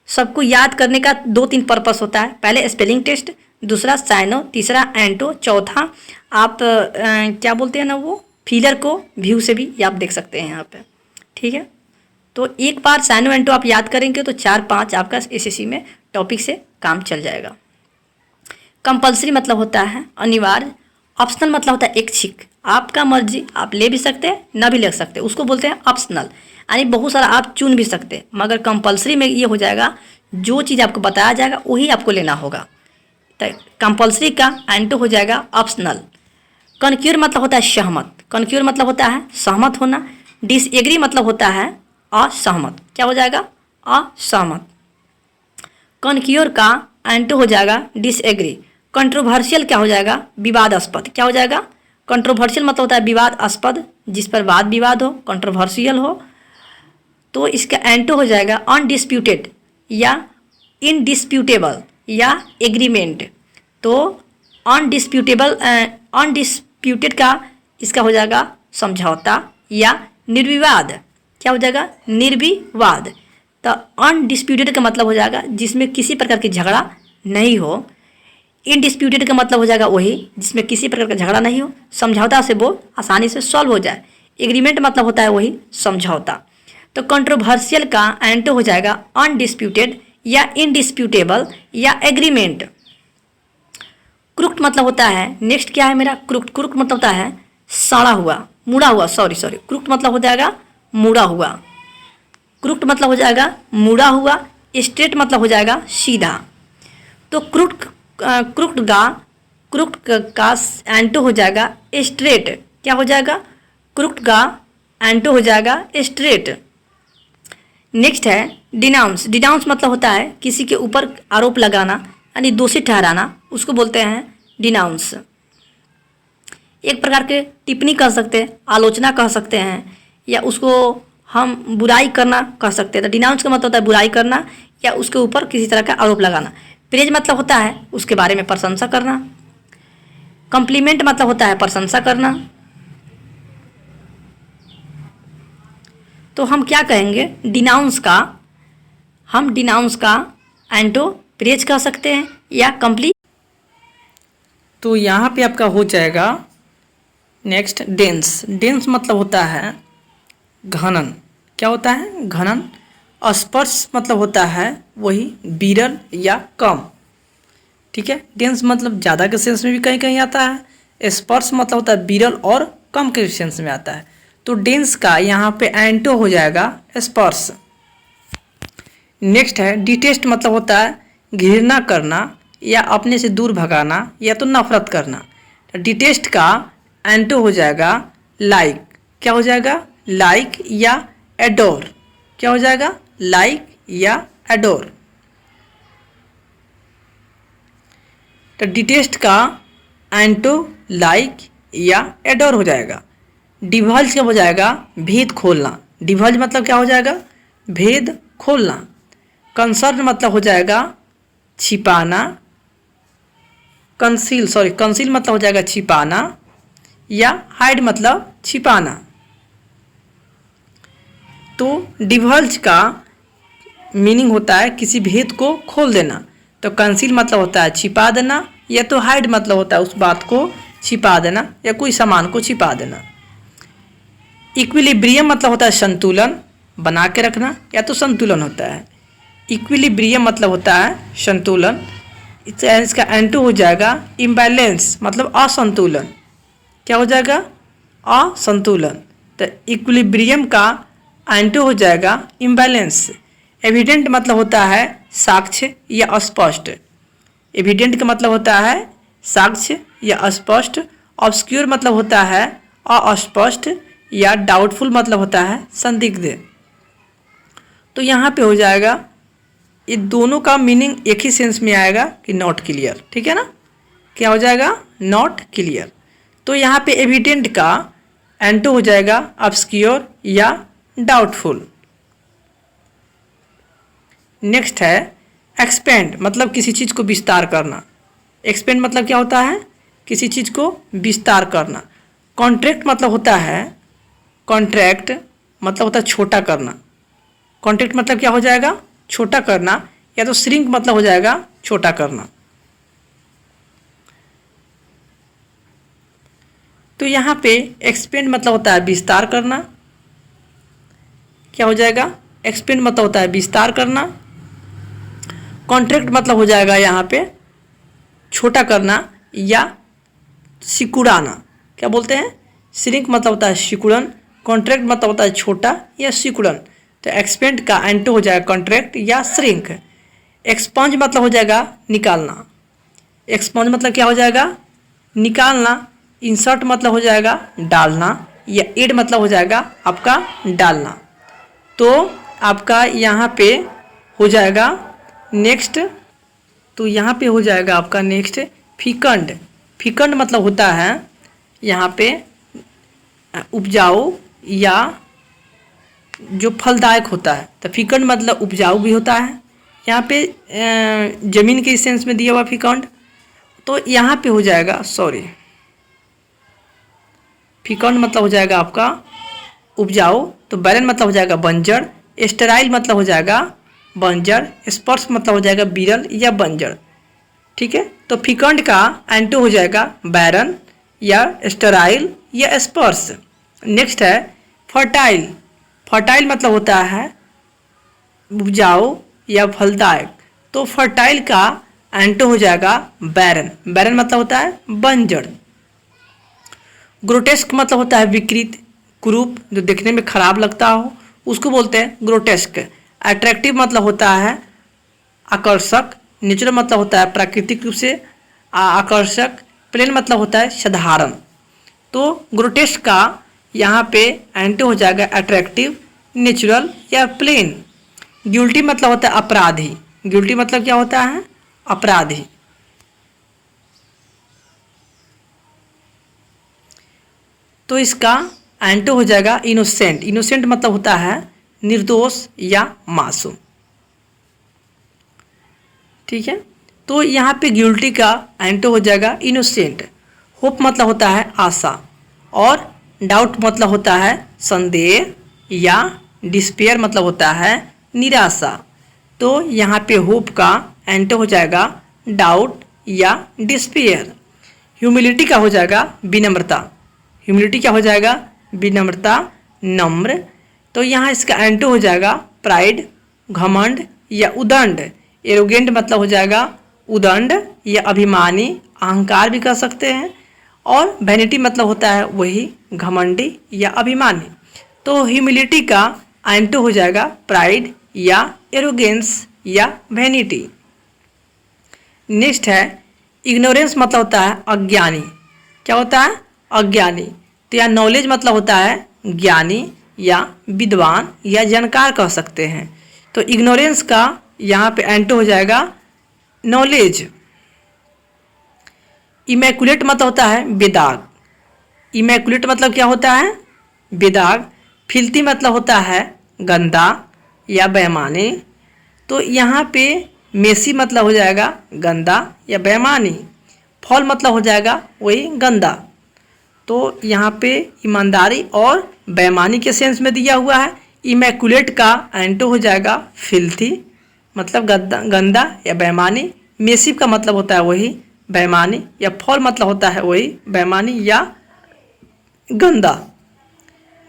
S1: सबको याद करने का 2-3 पर्पस होता है, पहले स्पेलिंग टेस्ट, दूसरा साइनो, तीसरा एंटो, चौथा आप क्या बोलते हैं ना वो फीलर को व्यू से भी आप देख सकते हैं यहाँ पे, ठीक है। तो एक बार साइनो एंटो आप याद करेंगे तो 4-5 आपका एसएससी में टॉपिक से काम चल जाएगा। कंपल्सरी मतलब होता है अनिवार्य, ऑप्शनल मतलब होता है ऐच्छिक, आपका मर्जी आप ले भी सकते हैं ना भी ले सकते हैं, उसको बोलते हैं ऑप्शनल, यानी बहुत सारा आप चुन भी सकते हैं। मगर कंपल्सरी में ये हो जाएगा जो चीज़ आपको बताया जाएगा वही आपको लेना होगा। तो कंपल्सरी का एंटो हो जाएगा ऑप्शनल। कनक्यूर मतलब होता है सहमत, कनक्यूर मतलब होता है सहमत होना। डिसएग्री मतलब होता है असहमत, क्या हो जाएगा असहमत। कनक्यूर का एंटो हो जाएगा डिसएग्री। कंट्रोवर्शियल क्या हो जाएगा विवादास्पद, क्या हो जाएगा कंट्रोवर्शियल मतलब होता है विवादास्पद, जिस पर वाद विवाद हो कंट्रोवर्शियल हो। तो इसका एंटो हो जाएगा अनडिस्प्यूटेड या इनडिस्प्यूटेबल या एग्रीमेंट। तो अनडिस्प्यूटेड का इसका हो जाएगा समझौता या निर्विवाद, क्या हो जाएगा निर्विवाद। तो अनडिस्प्यूटेड का मतलब हो जाएगा जिसमें किसी प्रकार की झगड़ा नहीं हो। इनडिस्प्यूटेड का मतलब हो जाएगा वही जिसमें किसी प्रकार का झगड़ा नहीं हो, समझौता से वो आसानी से सॉल्व हो जाए। एग्रीमेंट मतलब होता है वही समझौता। तो कंट्रोवर्शियल का एंटो हो जाएगा अनडिस्प्यूटेड या इनडिस्प्यूटेबल या एग्रीमेंट। क्रुक्ट मतलब होता है नेक्स्ट क्या है मेरा क्रुक्ट, क्रुक्ट मतलब होता है सड़ा हुआ मुड़ा हुआ, सॉरी क्रुक्ट मतलब हो जाएगा मुड़ा हुआ, क्रुक्ट मतलब हो जाएगा मुड़ा हुआ। स्ट्रेट मतलब हो जाएगा सीधा। तो क्रुक्ट का एंटो हो जाएगा स्ट्रेट, क्या हो जाएगा क्रुक्ट का एंटो हो जाएगा स्ट्रेट। नेक्स्ट है डिनाउंस, डिनाउंस मतलब होता है किसी के ऊपर आरोप लगाना यानी दोषी ठहराना, उसको बोलते हैं डिनाउंस। एक प्रकार के टिप्पणी कर सकते हैं, आलोचना कह सकते हैं, या उसको हम बुराई करना कह सकते हैं। तो डिनाउंस का मतलब होता है बुराई करना या उसके ऊपर किसी तरह का आरोप लगाना। प्रेज मतलब होता है उसके बारे में प्रशंसा करना। कॉम्प्लीमेंट मतलब होता है प्रशंसा करना। तो हम क्या कहेंगे डिनाउंस का, हम डिनाउंस का एंटो प्रेज कह सकते हैं या कंप्ली।
S2: तो यहाँ पे आपका हो जाएगा नेक्स्ट डेंस। डेंस मतलब होता है घनन। क्या होता है? घनन। स्पर्श मतलब होता है वही विरल या कम। ठीक है, डेंस मतलब ज़्यादा के सेंस में भी कहीं कहीं आता है। स्पर्श मतलब होता है विरल और कम के सेंस में आता है। तो डेंस का यहाँ पे एंटो हो जाएगा स्पर्श। नेक्स्ट है डिटेस्ट मतलब होता है घृणा करना या अपने से दूर भगाना या तो नफरत करना। डिटेस्ट का एंटो हो जाएगा लाइक। क्या हो जाएगा? लाइक या एडोर। क्या हो जाएगा? लाइक या एडोर। तो डिटेस्ट का एंटो लाइक या एडोर हो जाएगा। डिवल्ज क्या हो जाएगा? भेद खोलना। डिवल्ज मतलब क्या हो जाएगा? भेद खोलना। कंसर्न मतलब हो जाएगा छिपाना। कंसील मतलब हो जाएगा छिपाना या हाइड मतलब छिपाना। तो डिवल्ज का मीनिंग होता है किसी भेद को खोल देना। तो कंसील मतलब होता है छिपा देना या तो हाइड मतलब होता है उस बात को छिपा देना या कोई सामान को छिपा देना। इक्विलिब्रियम मतलब होता है संतुलन, बना के रखना या तो संतुलन होता है। इक्विलिब्रियम मतलब होता है संतुलन। इसका एंटो हो जाएगा इम्बैलेंस मतलब असंतुलन। क्या हो जाएगा? असंतुलन। तो इक्विलिब्रियम का एंटो हो जाएगा इम्बैलेंस। एविडेंट मतलब होता है साक्ष्य या स्पष्ट। एविडेंट का मतलब होता है साक्ष्य या स्पष्ट। ऑब्सक्यूर मतलब होता है अस्पष्ट या डाउटफुल मतलब होता है संदिग्ध। तो यहाँ पे हो जाएगा ये दोनों का मीनिंग एक ही सेंस में आएगा कि नॉट क्लियर। ठीक है ना? क्या हो जाएगा? Not clear. तो यहाँ पे एविडेंट का एंटो हो जाएगा ऑब्सक्योर या डाउटफुल। नेक्स्ट है एक्सपेंड मतलब किसी चीज़ को विस्तार करना। एक्सपेंड मतलब क्या होता है? किसी चीज़ को विस्तार करना। कॉन्ट्रैक्ट मतलब होता है छोटा करना। कॉन्ट्रैक्ट मतलब क्या हो जाएगा? छोटा करना या तो श्रिंक मतलब हो जाएगा छोटा करना। तो यहाँ पे एक्सपेंड मतलब होता है विस्तार करना। क्या हो जाएगा? एक्सपेंड मतलब होता है विस्तार करना। कॉन्ट्रैक्ट मतलब हो जाएगा यहाँ पे छोटा करना या सिकुड़ाना। क्या बोलते हैं? श्रिंक मतलब होता है सिकुड़न। कॉन्ट्रैक्ट मतलब होता है छोटा या सिकुड़न। तो एक्सपेंड का एंटो हो जाएगा कॉन्ट्रैक्ट या श्रिंक। एक्सपंज मतलब हो जाएगा निकालना। एक्सपंज मतलब क्या हो जाएगा? निकालना। इंसर्ट मतलब हो जाएगा डालना या एड मतलब हो जाएगा आपका डालना। तो आपका यहाँ पे हो जाएगा नेक्स्ट। तो यहाँ पे हो जाएगा आपका नेक्स्ट फिकंड। फिकंड मतलब होता है यहाँ पे उपजाऊ या जो फलदायक होता है। तो फिकंड मतलब उपजाऊ भी होता है। यहाँ पे जमीन के सेंस में दिया हुआ फिकंड। तो यहाँ पे हो जाएगा फिकंड मतलब हो जाएगा आपका उपजाऊ। तो बैरन मतलब हो जाएगा बंजर। स्टेराइल मतलब हो जाएगा बंजर। स्पर्श मतलब हो जाएगा विरल या बंजर। ठीक है, तो फिकंड का एंटो हो जाएगा बैरन या स्टेराइल या स्पर्श। नेक्स्ट है फर्टाइल। फर्टाइल मतलब होता है उपजाऊ या फलदायक। तो फर्टाइल का एंटो हो जाएगा बैरन। बैरन मतलब होता है बंजर। ग्रोटेस्क मतलब होता है विकृत, कुरूप, जो देखने में खराब लगता हो उसको बोलते हैं ग्रोटेस्क। अट्रैक्टिव मतलब होता है आकर्षक। नेचुरल मतलब होता है प्राकृतिक रूप से आकर्षक। प्लेन मतलब होता है साधारण। तो ग्रोटेस्क का यहाँ पे एंटो हो जाएगा अट्रैक्टिव, नेचुरल या प्लेन। गिल्टी मतलब होता है अपराधी। गिल्टी मतलब क्या होता है? अपराधी। तो इसका एंटो हो जाएगा इनोसेंट। इनोसेंट मतलब होता है निर्दोष या मासूम। ठीक है, तो यहाँ पे गिल्टी का एंटो हो जाएगा इनोसेंट। होप मतलब होता है आशा और डाउट मतलब होता है संदेह या डिस्पेयर मतलब होता है निराशा। तो यहाँ पे होप का एंटो हो जाएगा डाउट या डिस्पेयर। ह्यूमिलिटी का हो जाएगा विनम्रता। ह्यूमिलिटी क्या हो जाएगा, विनम्रता, नम्र। तो यहाँ इसका एंटो हो जाएगा प्राइड, घमंड या उदंड। एरोगेंट मतलब हो जाएगा उदंड या अभिमानी, अहंकार भी कह सकते हैं। और वैनिटी मतलब होता है वही घमंडी या अभिमानी। तो ह्यूमिलिटी का एंटो हो जाएगा प्राइड या एरोगेंस या वैनिटी। नेक्स्ट है इग्नोरेंस मतलब होता है अज्ञानी। क्या होता है, अज्ञानी। तो यह नॉलेज मतलब होता है ज्ञानी या विद्वान या जानकार कह सकते हैं। तो इग्नोरेंस का यहाँ पे एंटो हो जाएगा नॉलेज। इमैकुलेट मतलब होता है बेदाग। इमैकुलेट मतलब क्या होता है, बेदाग। फिल्थी मतलब होता है गंदा या बेईमानी। तो यहाँ पे मेसी मतलब हो जाएगा गंदा या बेईमानी। फॉल मतलब हो जाएगा वही गंदा। तो यहाँ पे ईमानदारी और बेईमानी के सेंस में दिया हुआ है। इमैकुलेट का एंटो हो जाएगा फिल्थी मतलब गंदा या बेईमानी। मेसिव का मतलब होता है वही बेईमानी, या फॉल मतलब होता है वही बेईमानी या गंदा।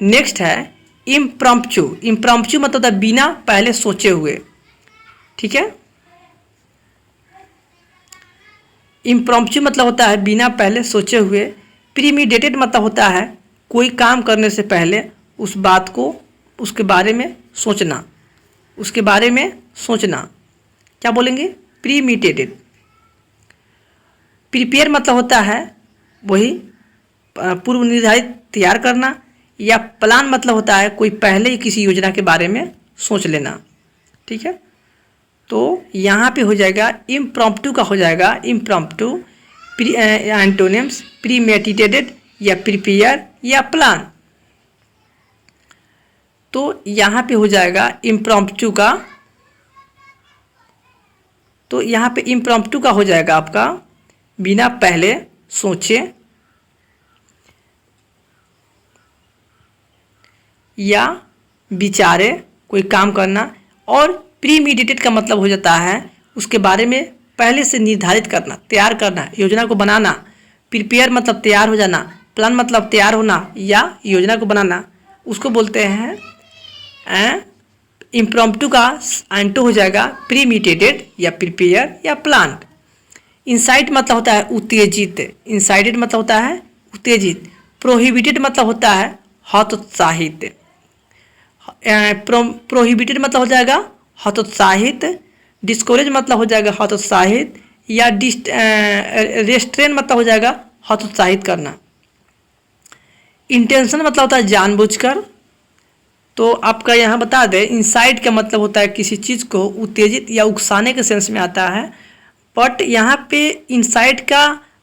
S2: नेक्स्ट है इम्प्रॉम्प्चू। इम्प्रॉम्प्चू मतलब होता है बिना पहले सोचे हुए। ठीक है, इम्प्रॉम्प्चू मतलब होता है बिना पहले सोचे हुए। प्रीमेडिटेटेड मतलब होता है कोई काम करने से पहले उस बात को, उसके बारे में सोचना, उसके बारे में सोचना। क्या बोलेंगे, प्रीमेडिटेटेड। प्रिपेयर मतलब होता है वही पूर्व निर्धारित तैयार करना, या प्लान मतलब होता है कोई पहले ही किसी योजना के बारे में सोच लेना। ठीक है, तो यहाँ पे हो जाएगा इम्प्रॉम्प्टू का हो जाएगा इम्प्रॉम्प्टू। एंटोनिम्स प्रीमेडिटेटेड या प्रिपेयर या प्लान। तो यहाँ पे हो जाएगा इम्प्रॉम्प्टू का, तो यहाँ पे इम्प्रॉम्प्टू का हो जाएगा आपका बिना पहले सोचे या विचारे कोई काम करना। और प्रीमेडिटेट का मतलब हो जाता है उसके बारे में पहले से निर्धारित करना, तैयार करना, योजना को बनाना। प्रिपेयर मतलब तैयार हो जाना, प्लान मतलब तैयार होना या योजना को बनाना, उसको बोलते हैं। इम्प्रॉम्प्टू का एंटो हो जाएगा प्रीमेडिटेटेड या प्रिपेयर या प्लान। इंसाइट मतलब होता है उत्तेजित। इंसाइटेड मतलब होता है उत्तेजित। प्रोहिबिटेड मतलब होता है हतोत्साहित। प्रोहिबिटेड मतलब हो जाएगा हतोत्साहित। डिस्कोरेज मतलब हो जाएगा हतोत्साहित, या रेस्ट्रेन मतलब हो जाएगा हतोत्साहित करना। इंटेंशन मतलब होता है जानबूझकर। तो आपका यहाँ बता दें, इंसाइट का मतलब होता है किसी चीज़ को उत्तेजित या उकसाने के सेंस में आता है। बट यहाँ पे इंसाइट का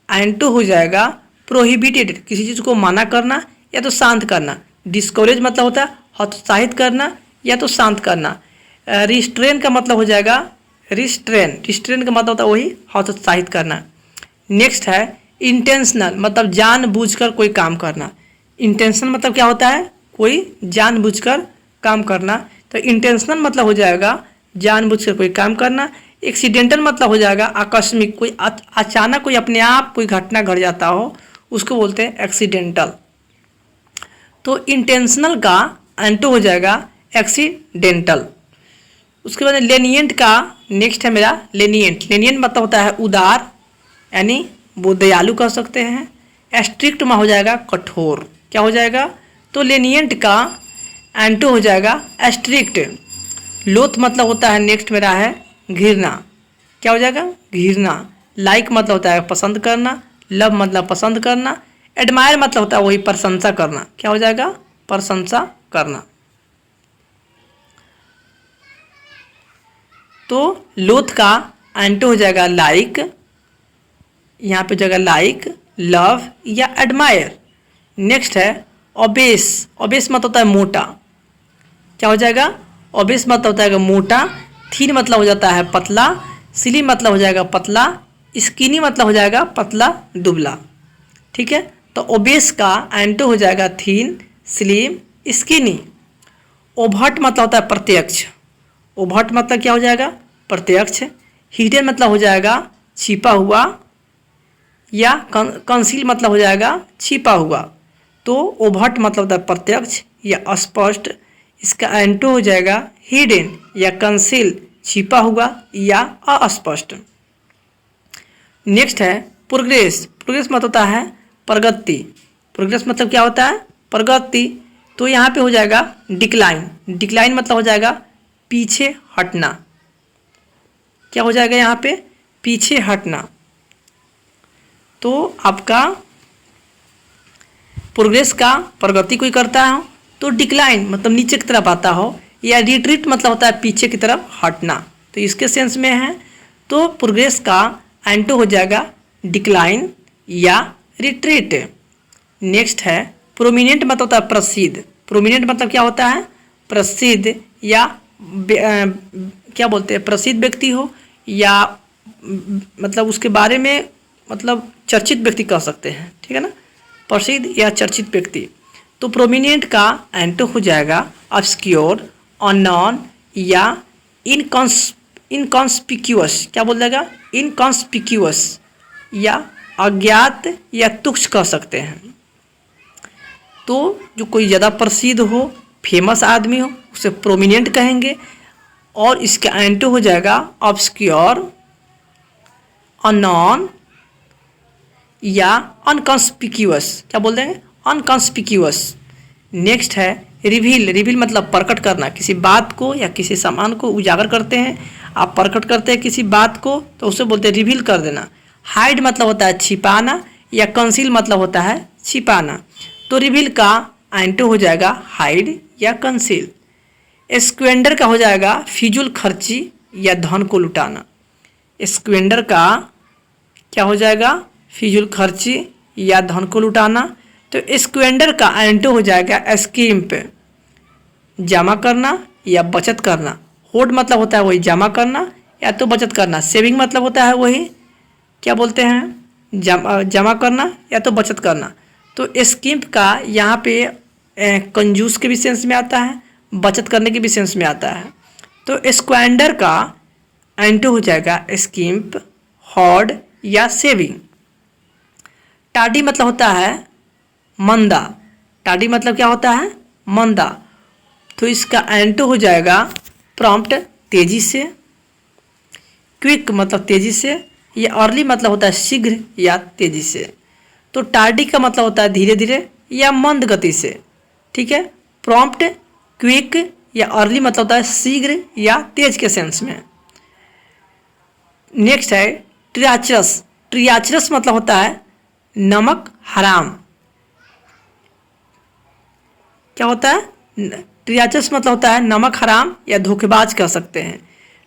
S2: एंटो हो जाएगा प्रोहिबिटेड, किसी चीज़ को मना करना या तो शांत करना। डिस्कोरेज मतलब होता है हतोत्साहित करना या तो शांत करना। रिस्ट्रेन का मतलब हो जाएगा रिस्ट्रेन का मतलब होता है वही हतोत्साहित करना। नेक्स्ट है इंटेंशनल मतलब जानबूझकर कोई काम करना। इंटेंशनल मतलब क्या होता है, कोई जानबूझकर काम करना। तो इंटेंशनल मतलब हो जाएगा जानबूझकर कोई काम करना। एक्सीडेंटल मतलब हो जाएगा आकस्मिक, कोई अचानक कोई अपने आप कोई घटना घट जाता हो, उसको बोलते हैं एक्सीडेंटल। तो इंटेंशनल का एंटो हो जाएगा एक्सीडेंटल। उसके बाद लेनिएंट का नेक्स्ट है मेरा लेनिएंट। लेनिएंट मतलब होता है उदार, यानी वो दयालु कह सकते हैं। स्ट्रिक्ट में हो जाएगा कठोर। क्या हो जाएगा, तो लेनिएंट का एंटो हो जाएगा स्ट्रिक्ट। लोथ मतलब होता है नेक्स्ट मेरा है घृणा। क्या हो जाएगा, घृणा। लाइक मतलब होता है पसंद करना। लव मतलब पसंद करना। एडमायर मतलब होता है वही प्रशंसा करना। क्या हो जाएगा, प्रशंसा करना। तो लोथ का एंटो हो जाएगा लाइक, यहाँ पे जगह लाइक, लव या एडमायर। नेक्स्ट है ओबेस। ओबेस मतलब होता है मोटा। क्या हो जाएगा, ओबेस मतलब होता है मोटा। थीन मतलब हो जाता है पतला। स्लिम मतलब हो जाएगा पतला। स्किनी मतलब हो जाएगा पतला दुबला। ठीक है, तो ओबेस का एंटो हो जाएगा थीन, स्लिम, स्किनी। ओभट मतलब होता है प्रत्यक्ष। ओभट मतलब क्या हो जाएगा, प्रत्यक्ष। हिडन मतलब हो जाएगा छिपा हुआ, या कंसील मतलब हो जाएगा छिपा हुआ। तो ओभट मतलब होता है प्रत्यक्ष या अस्पष्ट। इसका एंटो हो जाएगा हिडन या कंसील, छिपा हुआ या अस्पष्ट। नेक्स्ट है प्रोग्रेस। प्रोग्रेस मतलब होता है प्रगति। प्रोग्रेस मतलब क्या होता है? प्रगति। तो यहाँ पे हो जाएगा डिक्लाइन। डिक्लाइन मतलब हो जाएगा पीछे हटना। क्या हो जाएगा यहाँ पे? पीछे हटना। तो आपका प्रोग्रेस का प्रगति कोई करता हो तो डिक्लाइन मतलब नीचे की तरफ आता हो, या रिट्रीट मतलब होता है पीछे की तरफ हटना। तो इसके सेंस में है। तो प्रोग्रेस का एंटो हो जाएगा डिक्लाइन या रिट्रीट। नेक्स्ट है प्रोमिनेंट मतलब होता है प्रसिद्ध। प्रोमिनेंट मतलब क्या होता है? प्रसिद्ध या क्या बोलते हैं, प्रसिद्ध व्यक्ति हो या मतलब उसके बारे में मतलब चर्चित व्यक्ति कह सकते हैं, ठीक है ना, प्रसिद्ध या चर्चित व्यक्ति। तो प्रोमिनेंट का एंटो हो जाएगा ऑब्सक्योर, अननोन या इनकॉन्स्पिक्यूअस। क्या बोल जाएगा? इनकॉन्स्पिक्यूअस या अज्ञात या तुच्छ कह सकते हैं। तो जो कोई ज़्यादा प्रसिद्ध हो, फेमस आदमी हो, उसे प्रोमिनेंट कहेंगे। और इसका एंटो हो जाएगा ऑब्सक्योर, अननोन या अनकॉन्स्पिक्यूअस। क्या बोल देंगे? अनकॉन्स्पिक्यूअस। नेक्स्ट है रिवील। रिवील मतलब प्रकट करना। किसी बात को या किसी सामान को उजागर करते हैं, आप प्रकट करते हैं किसी बात को, तो उसे बोलते हैं रिवील कर देना। हाइड मतलब होता है छिपाना, या कंसील मतलब होता है छिपाना। तो रिवील का एंटो हो जाएगा हाइड या कंसील। स्क्वेंडर का हो जाएगा फिजूल खर्ची या धन को लुटाना। स्क्वेंडर का क्या हो जाएगा? फिजूल खर्ची या धन को लुटाना। तो स्क्वेंडर का एंटो हो जाएगा स्कीम्प, जमा करना या बचत करना। होड मतलब होता है वही जमा करना या तो बचत करना। सेविंग मतलब होता है वही क्या बोलते हैं, जमा करना या तो बचत करना। तो स्कीम्प का यहाँ पे कंजूस के भी सेंस में आता है, बचत करने के भी सेंस में आता है। तो स्क्वेंडर का एंटो हो जाएगा स्कीम्प, हॉड या सेविंग। टाडी मतलब होता है मंदा। टाडी मतलब क्या होता है? मंदा। तो इसका एंटो हो जाएगा प्रॉम्प्ट, तेजी से। क्विक मतलब तेजी से, या अर्ली मतलब होता है शीघ्र या तेजी से। तो टार्डी का मतलब होता है धीरे धीरे या मंद गति से, ठीक है। प्रॉम्प्ट, क्विक या अर्ली मतलब होता है शीघ्र या तेज के सेंस में। नेक्स्ट है ट्रियाचरस। ट्रियाचरस मतलब होता है नमक हराम। क्या होता है? ट्रियाचरस मतलब होता है नमक हराम या धोखेबाज कह सकते हैं।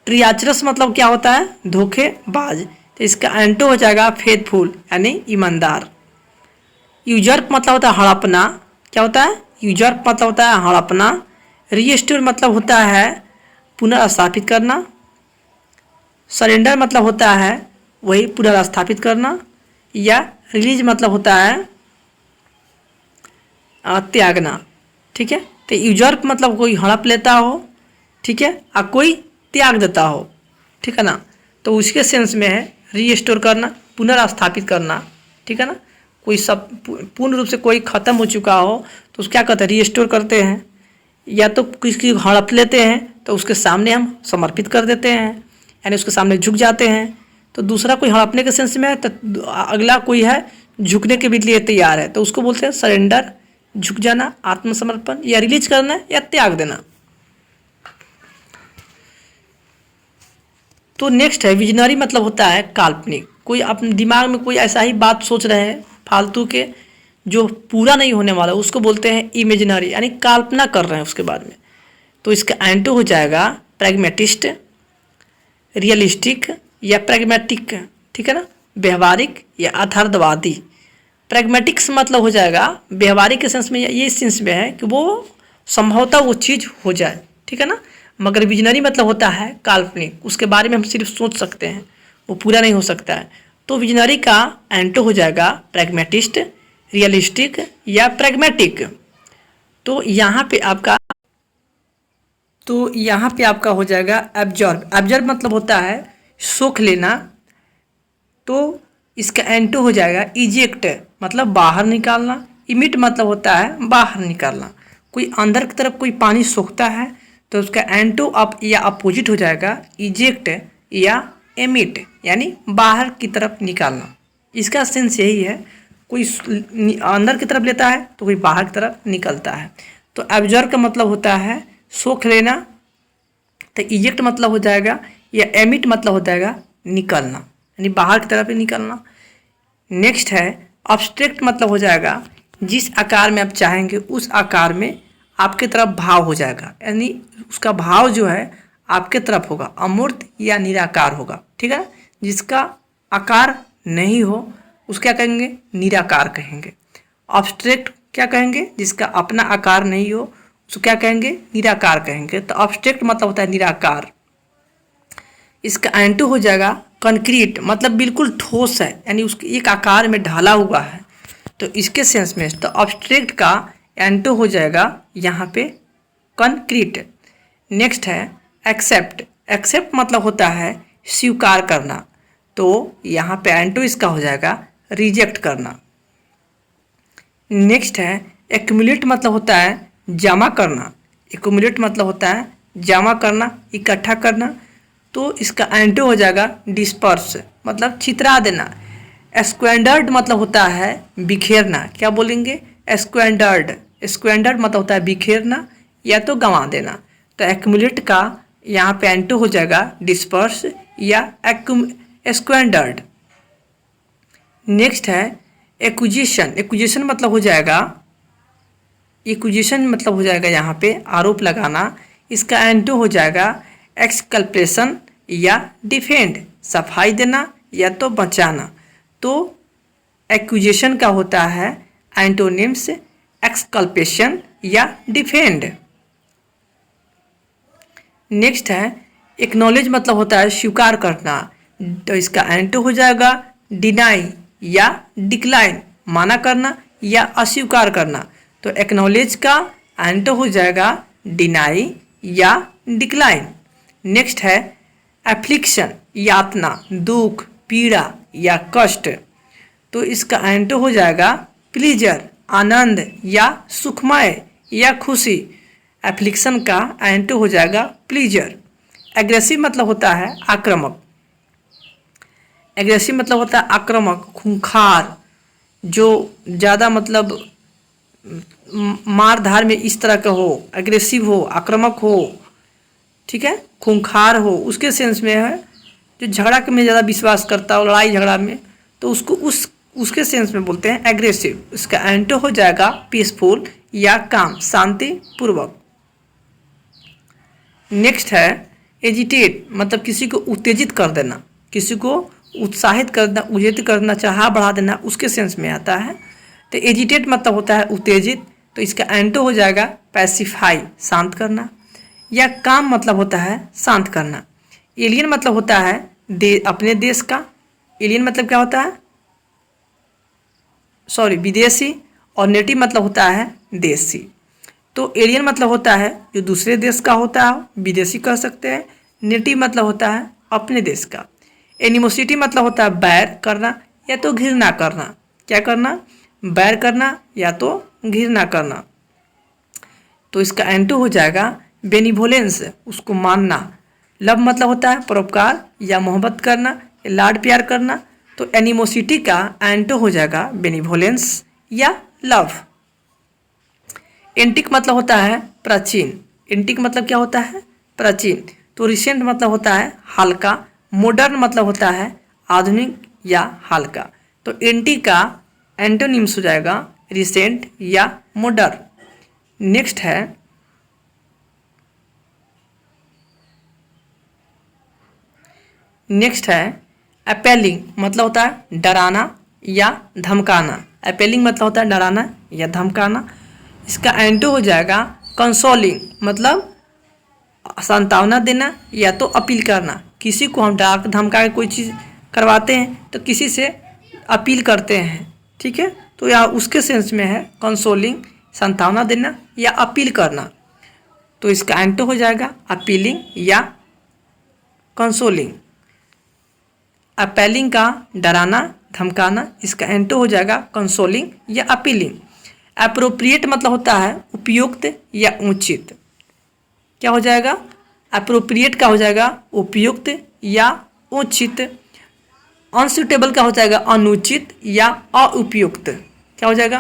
S2: ट्रियाचरस मतलब क्या होता है? धोखेबाज। तो इसका एंटो हो जाएगा फेथफुल यानी ईमानदार। यूजर्प मतलब होता है हड़पना। क्या होता है? यूजर्प मतलब होता है हड़पना। रीस्टोर मतलब होता है पुनर्स्थापित करना। सरेंडर मतलब होता है वही पुनर्स्थापित करना। या रिलीज मतलब होता है त्यागना, ठीक है। तो यूजर्प मतलब कोई हड़प लेता हो, ठीक है, और कोई त्याग देता हो, ठीक है ना। तो उसके सेंस में है रीस्टोर करना, पुनर्स्थापित करना, ठीक है ना। कोई सब पूर्ण रूप से कोई ख़त्म हो चुका हो तो उसको क्या कहते हैं? रीस्टोर करते हैं। या तो किसी हड़प लेते हैं तो उसके सामने हम समर्पित कर देते हैं, यानी उसके सामने झुक जाते हैं। तो दूसरा कोई हड़पने के सेंस में है, तो अगला कोई है झुकने के भी लिए तैयार है, तो उसको बोलते हैं सरेंडर, झुक जाना, आत्मसमर्पण, या रिलीज करना या त्याग देना। तो नेक्स्ट है विजनरी मतलब होता है काल्पनिक। कोई अपने दिमाग में कोई ऐसा ही बात सोच रहे हैं फालतू के जो पूरा नहीं होने वाला, उसको बोलते हैं इमेजिनरी, यानी कल्पना कर रहे हैं उसके बाद में। तो इसका एंटो हो जाएगा प्रैग्मेटिस्ट, रियलिस्टिक या प्रैग्मेटिक, ठीक है ना, व्यवहारिक या यथार्थवादी। प्रैग्मेटिक्स मतलब हो जाएगा व्यवहारिक के सेंस में, ये सेंस में है कि वो संभवतः वो चीज़ हो जाए, ठीक है ना। मगर विजनरी मतलब होता है काल्पनिक, उसके बारे में हम सिर्फ सोच सकते हैं, वो पूरा नहीं हो सकता है। तो विजनरी का एंटो हो जाएगा प्रैग्मेटिस्ट, रियलिस्टिक या प्रैग्मेटिक। तो यहाँ पे आपका हो जाएगा एब्जॉर्ब। एब्जॉर्ब मतलब होता है सोख लेना। तो इसका एंटो हो जाएगा इजेक्ट, मतलब बाहर निकालना इमिट मतलब होता है बाहर निकालना। कोई अंदर की तरफ कोई पानी सोखता है तो उसका एंटो अप या अपोजिट हो जाएगा इजेक्ट या एमिट, यानी बाहर की तरफ निकालना। इसका सेंस यही है, कोई अंदर की तरफ लेता है तो कोई बाहर की तरफ निकलता है। तो एब्जॉर्ब का मतलब होता है सोख लेना, तो इजेक्ट मतलब हो जाएगा या एमिट मतलब हो जाएगा निकलना, यानी बाहर की तरफ ही निकलना। नेक्स्ट है अब्स्ट्रैक्ट मतलब हो जाएगा जिस आकार में आप चाहेंगे उस आकार में आपके तरफ भाव हो जाएगा, यानी उसका भाव जो है आपके तरफ होगा, अमूर्त या निराकार होगा। ठीक है, जिसका आकार नहीं हो उसको क्या कहेंगे, निराकार कहेंगे। अब्स्ट्रैक्ट क्या कहेंगे, जिसका अपना आकार नहीं हो उसको क्या कहेंगे, निराकार कहेंगे। तो अब्स्ट्रैक्ट मतलब होता है निराकार। इसका एंटो हो जाएगा कंक्रीट, मतलब बिल्कुल ठोस है, यानी उसके एक आकार में ढाला हुआ है। तो इसके सेंस में तो अब्स्ट्रैक्ट का एंटो हो जाएगा यहाँ पे कंक्रीट। नेक्स्ट है एक्सेप्ट। एक्सेप्ट मतलब होता है स्वीकार करना, तो यहाँ पे एंटो इसका हो जाएगा रिजेक्ट करना। नेक्स्ट है एक्युमुलेट मतलब होता है जमा करना। एक्युमुलेट मतलब होता है जमा करना, इकट्ठा करना, तो इसका एंटो हो जाएगा डिस्पर्स, मतलब छितरा देना। स्क्वैंडर्ड मतलब होता है बिखेरना। क्या बोलेंगे, स्क्वैंडर्ड। स्क्वैंडर्ड मतलब होता है बिखेरना या तो गंवा देना। तो एक्युमुलेट का यहाँ पे एंटो हो जाएगा डिस्पर्स या स्क्वैंडर्ड। नेक्स्ट है एक्विजिशन। एक्विजिशन मतलब हो जाएगा, एक्विजिशन मतलब हो जाएगा यहाँ पे आरोप लगाना। इसका एंटो हो जाएगा एक्सकल्पेशन या डिफेंड, सफाई देना या तो बचाना। तो एक्विजिशन का होता है एंटोनिम्स एक्सकल्पेशन या डिफेंड। नेक्स्ट है एक्नॉलेज मतलब होता है स्वीकार करना, तो इसका एंटो हो जाएगा डिनाई या डिक्लाइन, माना करना या अस्वीकार करना। तो एक्नॉलेज का एंटो हो जाएगा डिनाई या डिक्लाइन। नेक्स्ट है एफ्लिक्शन, यातना, दुख, पीड़ा या कष्ट, तो इसका एंटो हो जाएगा प्लीजर, आनंद या सुखमय या खुशी। एफ्लिक्शन का एंटो हो जाएगा प्लीजर। एग्रेसिव मतलब होता है आक्रामक। एग्रेसिव मतलब होता है आक्रामक, खूंखार, जो ज़्यादा मतलब मार धार में इस तरह का हो, एग्रेसिव हो, आक्रामक हो, ठीक है, खूंखार हो, उसके सेंस में है। जो झगड़ा में ज़्यादा विश्वास करता हो, लड़ाई झगड़ा में, तो उसको उसके सेंस में बोलते हैं एग्रेसिव। इसका एंटो हो जाएगा पीसफुल या काम, शांति पूर्वक। नेक्स्ट है एजिटेट, मतलब किसी को उत्तेजित कर देना, किसी को उत्साहित करना, उत्तेजित करना, चाह बढ़ा देना, उसके सेंस में आता है। तो एजिटेट मतलब होता है उत्तेजित, तो इसका एंटो हो जाएगा पैसिफाई, शांत करना, या काम मतलब होता है शांत करना। एलियन मतलब होता है अपने देश का। एलियन मतलब क्या होता है, सॉरी, विदेशी। और नेटिव मतलब होता है देशी। तो एलियन मतलब होता है जो दूसरे देश का होता है, विदेशी कह सकते हैं। नेटिव मतलब होता है अपने देश का। एनिमोसिटी मतलब होता है बैर करना या तो घृणा करना। क्या करना, बैर करना या तो घृणा करना। तो इसका एंटो हो जाएगा बेनिवोलेंस, उसको मानना। लव मतलब होता है परोपकार या मोहब्बत करना या लाड प्यार करना। तो एनिमोसिटी का एंटो हो जाएगा बेनिवोलेंस या लव। एंटिक मतलब होता है प्राचीन। एंटिक मतलब क्या होता है, प्राचीन। तो रिसेंट मतलब होता है हल्का। मॉडर्न मतलब होता है आधुनिक या हल्का। तो एंटिक का एंटोनिम्स हो जाएगा रिसेंट या मॉडर्न। नेक्स्ट है अपेलिंग, मतलब होता है डराना या धमकाना। अपेलिंग मतलब होता है डराना या धमकाना। इसका एंटो हो जाएगा कंसोलिंग, मतलब सांत्वना देना या तो अपील करना। किसी को हम डरा धमका के कोई चीज़ करवाते हैं तो किसी से अपील करते हैं, ठीक है। तो यहाँ उसके सेंस में है कंसोलिंग, सांत्वना देना या अपील करना। तो इसका एंटो हो जाएगा अपीलिंग या कंसोलिंग। अपेलिंग का डराना धमकाना, इसका एंटो हो जाएगा कंसोलिंग या अपीलिंग। एप्रोप्रिएट मतलब होता है उपयुक्त या उचित। क्या हो जाएगा? एप्रोप्रिएट का हो जाएगा उपयुक्त या उचित। अनसुटेबल का हो जाएगा अनुचित या अनुपयुक्त। क्या हो जाएगा?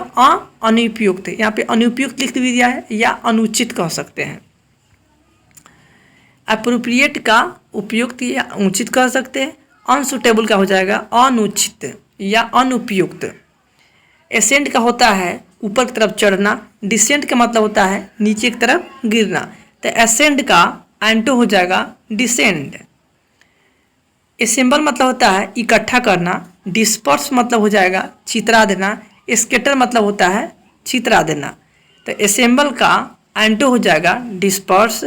S2: अनुपयुक्त। यहाँ पे अनुपयुक्त लिख भी दिया है या अनुचित कह सकते हैं। एप्रोप्रिएट का उपयुक्त या उचित कह सकते हैं। अनसुटेबल का हो जाएगा अनुचित या अनुपयुक्त। एसेंट का होता है ऊपर की तरफ चढ़ना। डिसेंट का मतलब होता है नीचे की तरफ गिरना। तो एसेंट का एंटो हो जाएगा डिसेंड। एसेंबल मतलब होता है इकट्ठा करना। डिस्पर्स मतलब हो जाएगा चित्रा देना। स्केटर मतलब होता है चित्रा देना। तो एसेंबल का एंटो हो जाएगा डिस्पर्स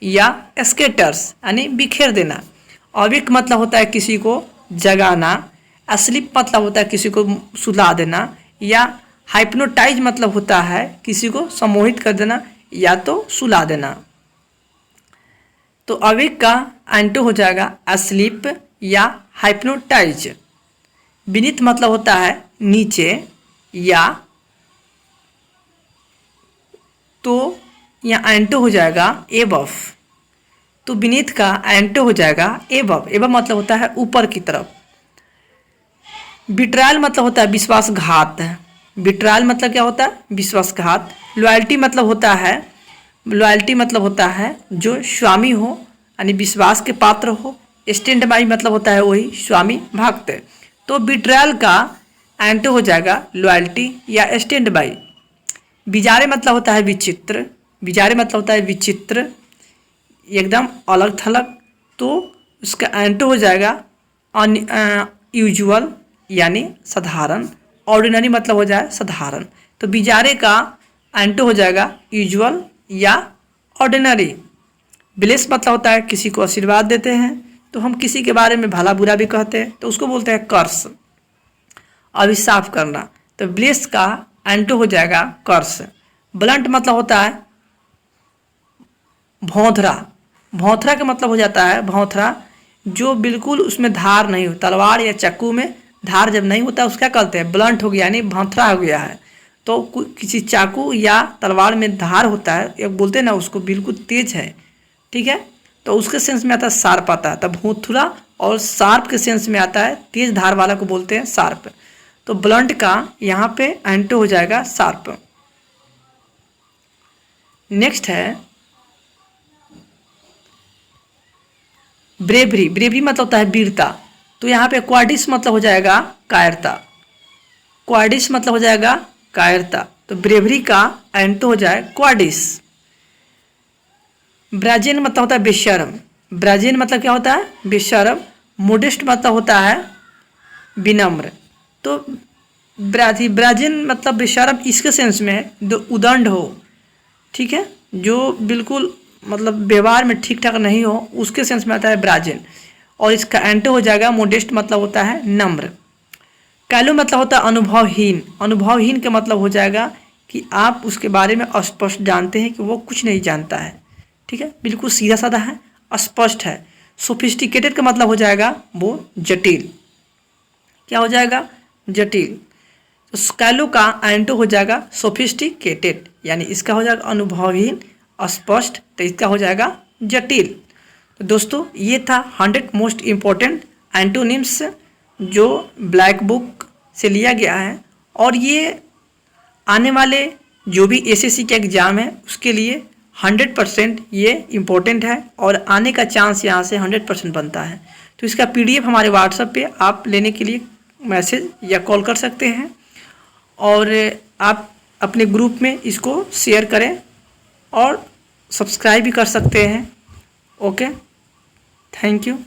S2: या स्केटर्स यानी बिखेर देना। अवेक मतलब होता है किसी को जगाना। अस्लीप मतलब होता है किसी को सुला देना। या हाइप्नोटाइज मतलब होता है किसी को सम्मोहित कर देना या तो सुला देना। तो अवेक का एंटो हो जाएगा अस्लीप या हाइप्नोटाइज। बीनीथ मतलब होता है नीचे या तो यहाँ एंटो हो जाएगा एबव। तो बीनीथ का एंटो हो जाएगा एबव। एबव मतलब होता है ऊपर की तरफ। बिट्रायल मतलब होता है विश्वासघात। बिट्रायल मतलब क्या होता है? विश्वासघात। लॉयल्टी मतलब होता है जो स्वामी हो यानी विश्वास के पात्र हो। स्टैंड बाई मतलब होता है वही स्वामी भक्त। तो बिट्रायल का एंटो हो जाएगा लॉयल्टी या स्टैंड बाई। बिजारे मतलब होता है विचित्र। बिजारे मतलब होता है विचित्र एकदम अलग थलग। तो उसका एंटो हो जाएगा यूजुअल यानी साधारण। ऑर्डिनरी मतलब हो जाए साधारण। तो बिजारे का एंटो हो जाएगा यूजुअल या ऑर्डिनरी। ब्लेस मतलब होता है किसी को आशीर्वाद देते हैं। तो हम किसी के बारे में भला बुरा भी कहते हैं तो उसको बोलते हैं कर्स, अभिशाप करना। तो ब्लेस का एंटो हो जाएगा कर्स। ब्लंट मतलब होता है भौंथरा। भौंथरा का मतलब हो जाता है भौंथरा जो बिल्कुल उसमें धार नहीं हो। तलवार या चाकू में धार जब नहीं होता उसका कहते हैं ब्लंट हो गया यानी भौंथरा हो गया है। तो किसी चाकू या तलवार में धार होता है या बोलते हैं ना उसको बिल्कुल तेज है, ठीक है, तो उसके सेंस में आता है शार्प आता है। तब भौंथरा और शार्प के सेंस में आता है तेज धार वाला को बोलते हैं शार्प। तो ब्लंट का यहाँ पे एंटो हो जाएगा शार्प। नेक्स्ट है ब्रेवरी। ब्रेवरी मतलब होता है वीरता। तो यहाँ पे क्वाडिस मतलब हो जाएगा कायरता। क्वाडिस मतलब हो जाएगा कायरता। तो ब्रेवरी का एंटो हो जाए क्वाडिस। ब्राजीन मतलब होता है बेशर्म। ब्राजीन मतलब क्या होता है? बेशर्म। मोडेस्ट मतलब होता है विनम्र। तो ब्राजीन मतलब बेशर्म इसके सेंस में है जो उदंड हो, ठीक है, जो बिल्कुल मतलब व्यवहार में ठीक ठाक नहीं हो उसके सेंस में आता है ब्राजीन। और इसका एंटो हो जाएगा मोडेस्ट मतलब होता है नम्र। कैलो मतलब होता है अनुभवहीन। अनुभवहीन का मतलब हो जाएगा कि आप उसके बारे में अस्पष्ट जानते हैं कि वो कुछ नहीं जानता है, ठीक है, बिल्कुल सीधा साधा है, अस्पष्ट है। सोफिस्टिकेटेड का मतलब हो जाएगा वो जटिल। क्या हो जाएगा? जटिल। तो कैलो का एंटो हो जाएगा सोफिस्टिकेटेड यानी इसका हो जाएगा अनुभवहीन, अस्पष्ट, तो इसका हो जाएगा जटिल। तो दोस्तों ये था 100 मोस्ट इम्पॉर्टेंट एंटोनिम्स जो ब्लैक बुक से लिया गया है। और ये आने वाले जो भी एसएससी का एग्ज़ाम है उसके लिए 100% ये इम्पोर्टेंट है और आने का चांस यहाँ से 100% बनता है। तो इसका PDF हमारे व्हाट्सएप पे आप लेने के लिए मैसेज या कॉल कर सकते हैं और आप अपने ग्रुप में इसको शेयर करें और सब्सक्राइब भी कर सकते हैं। Okay, thank you.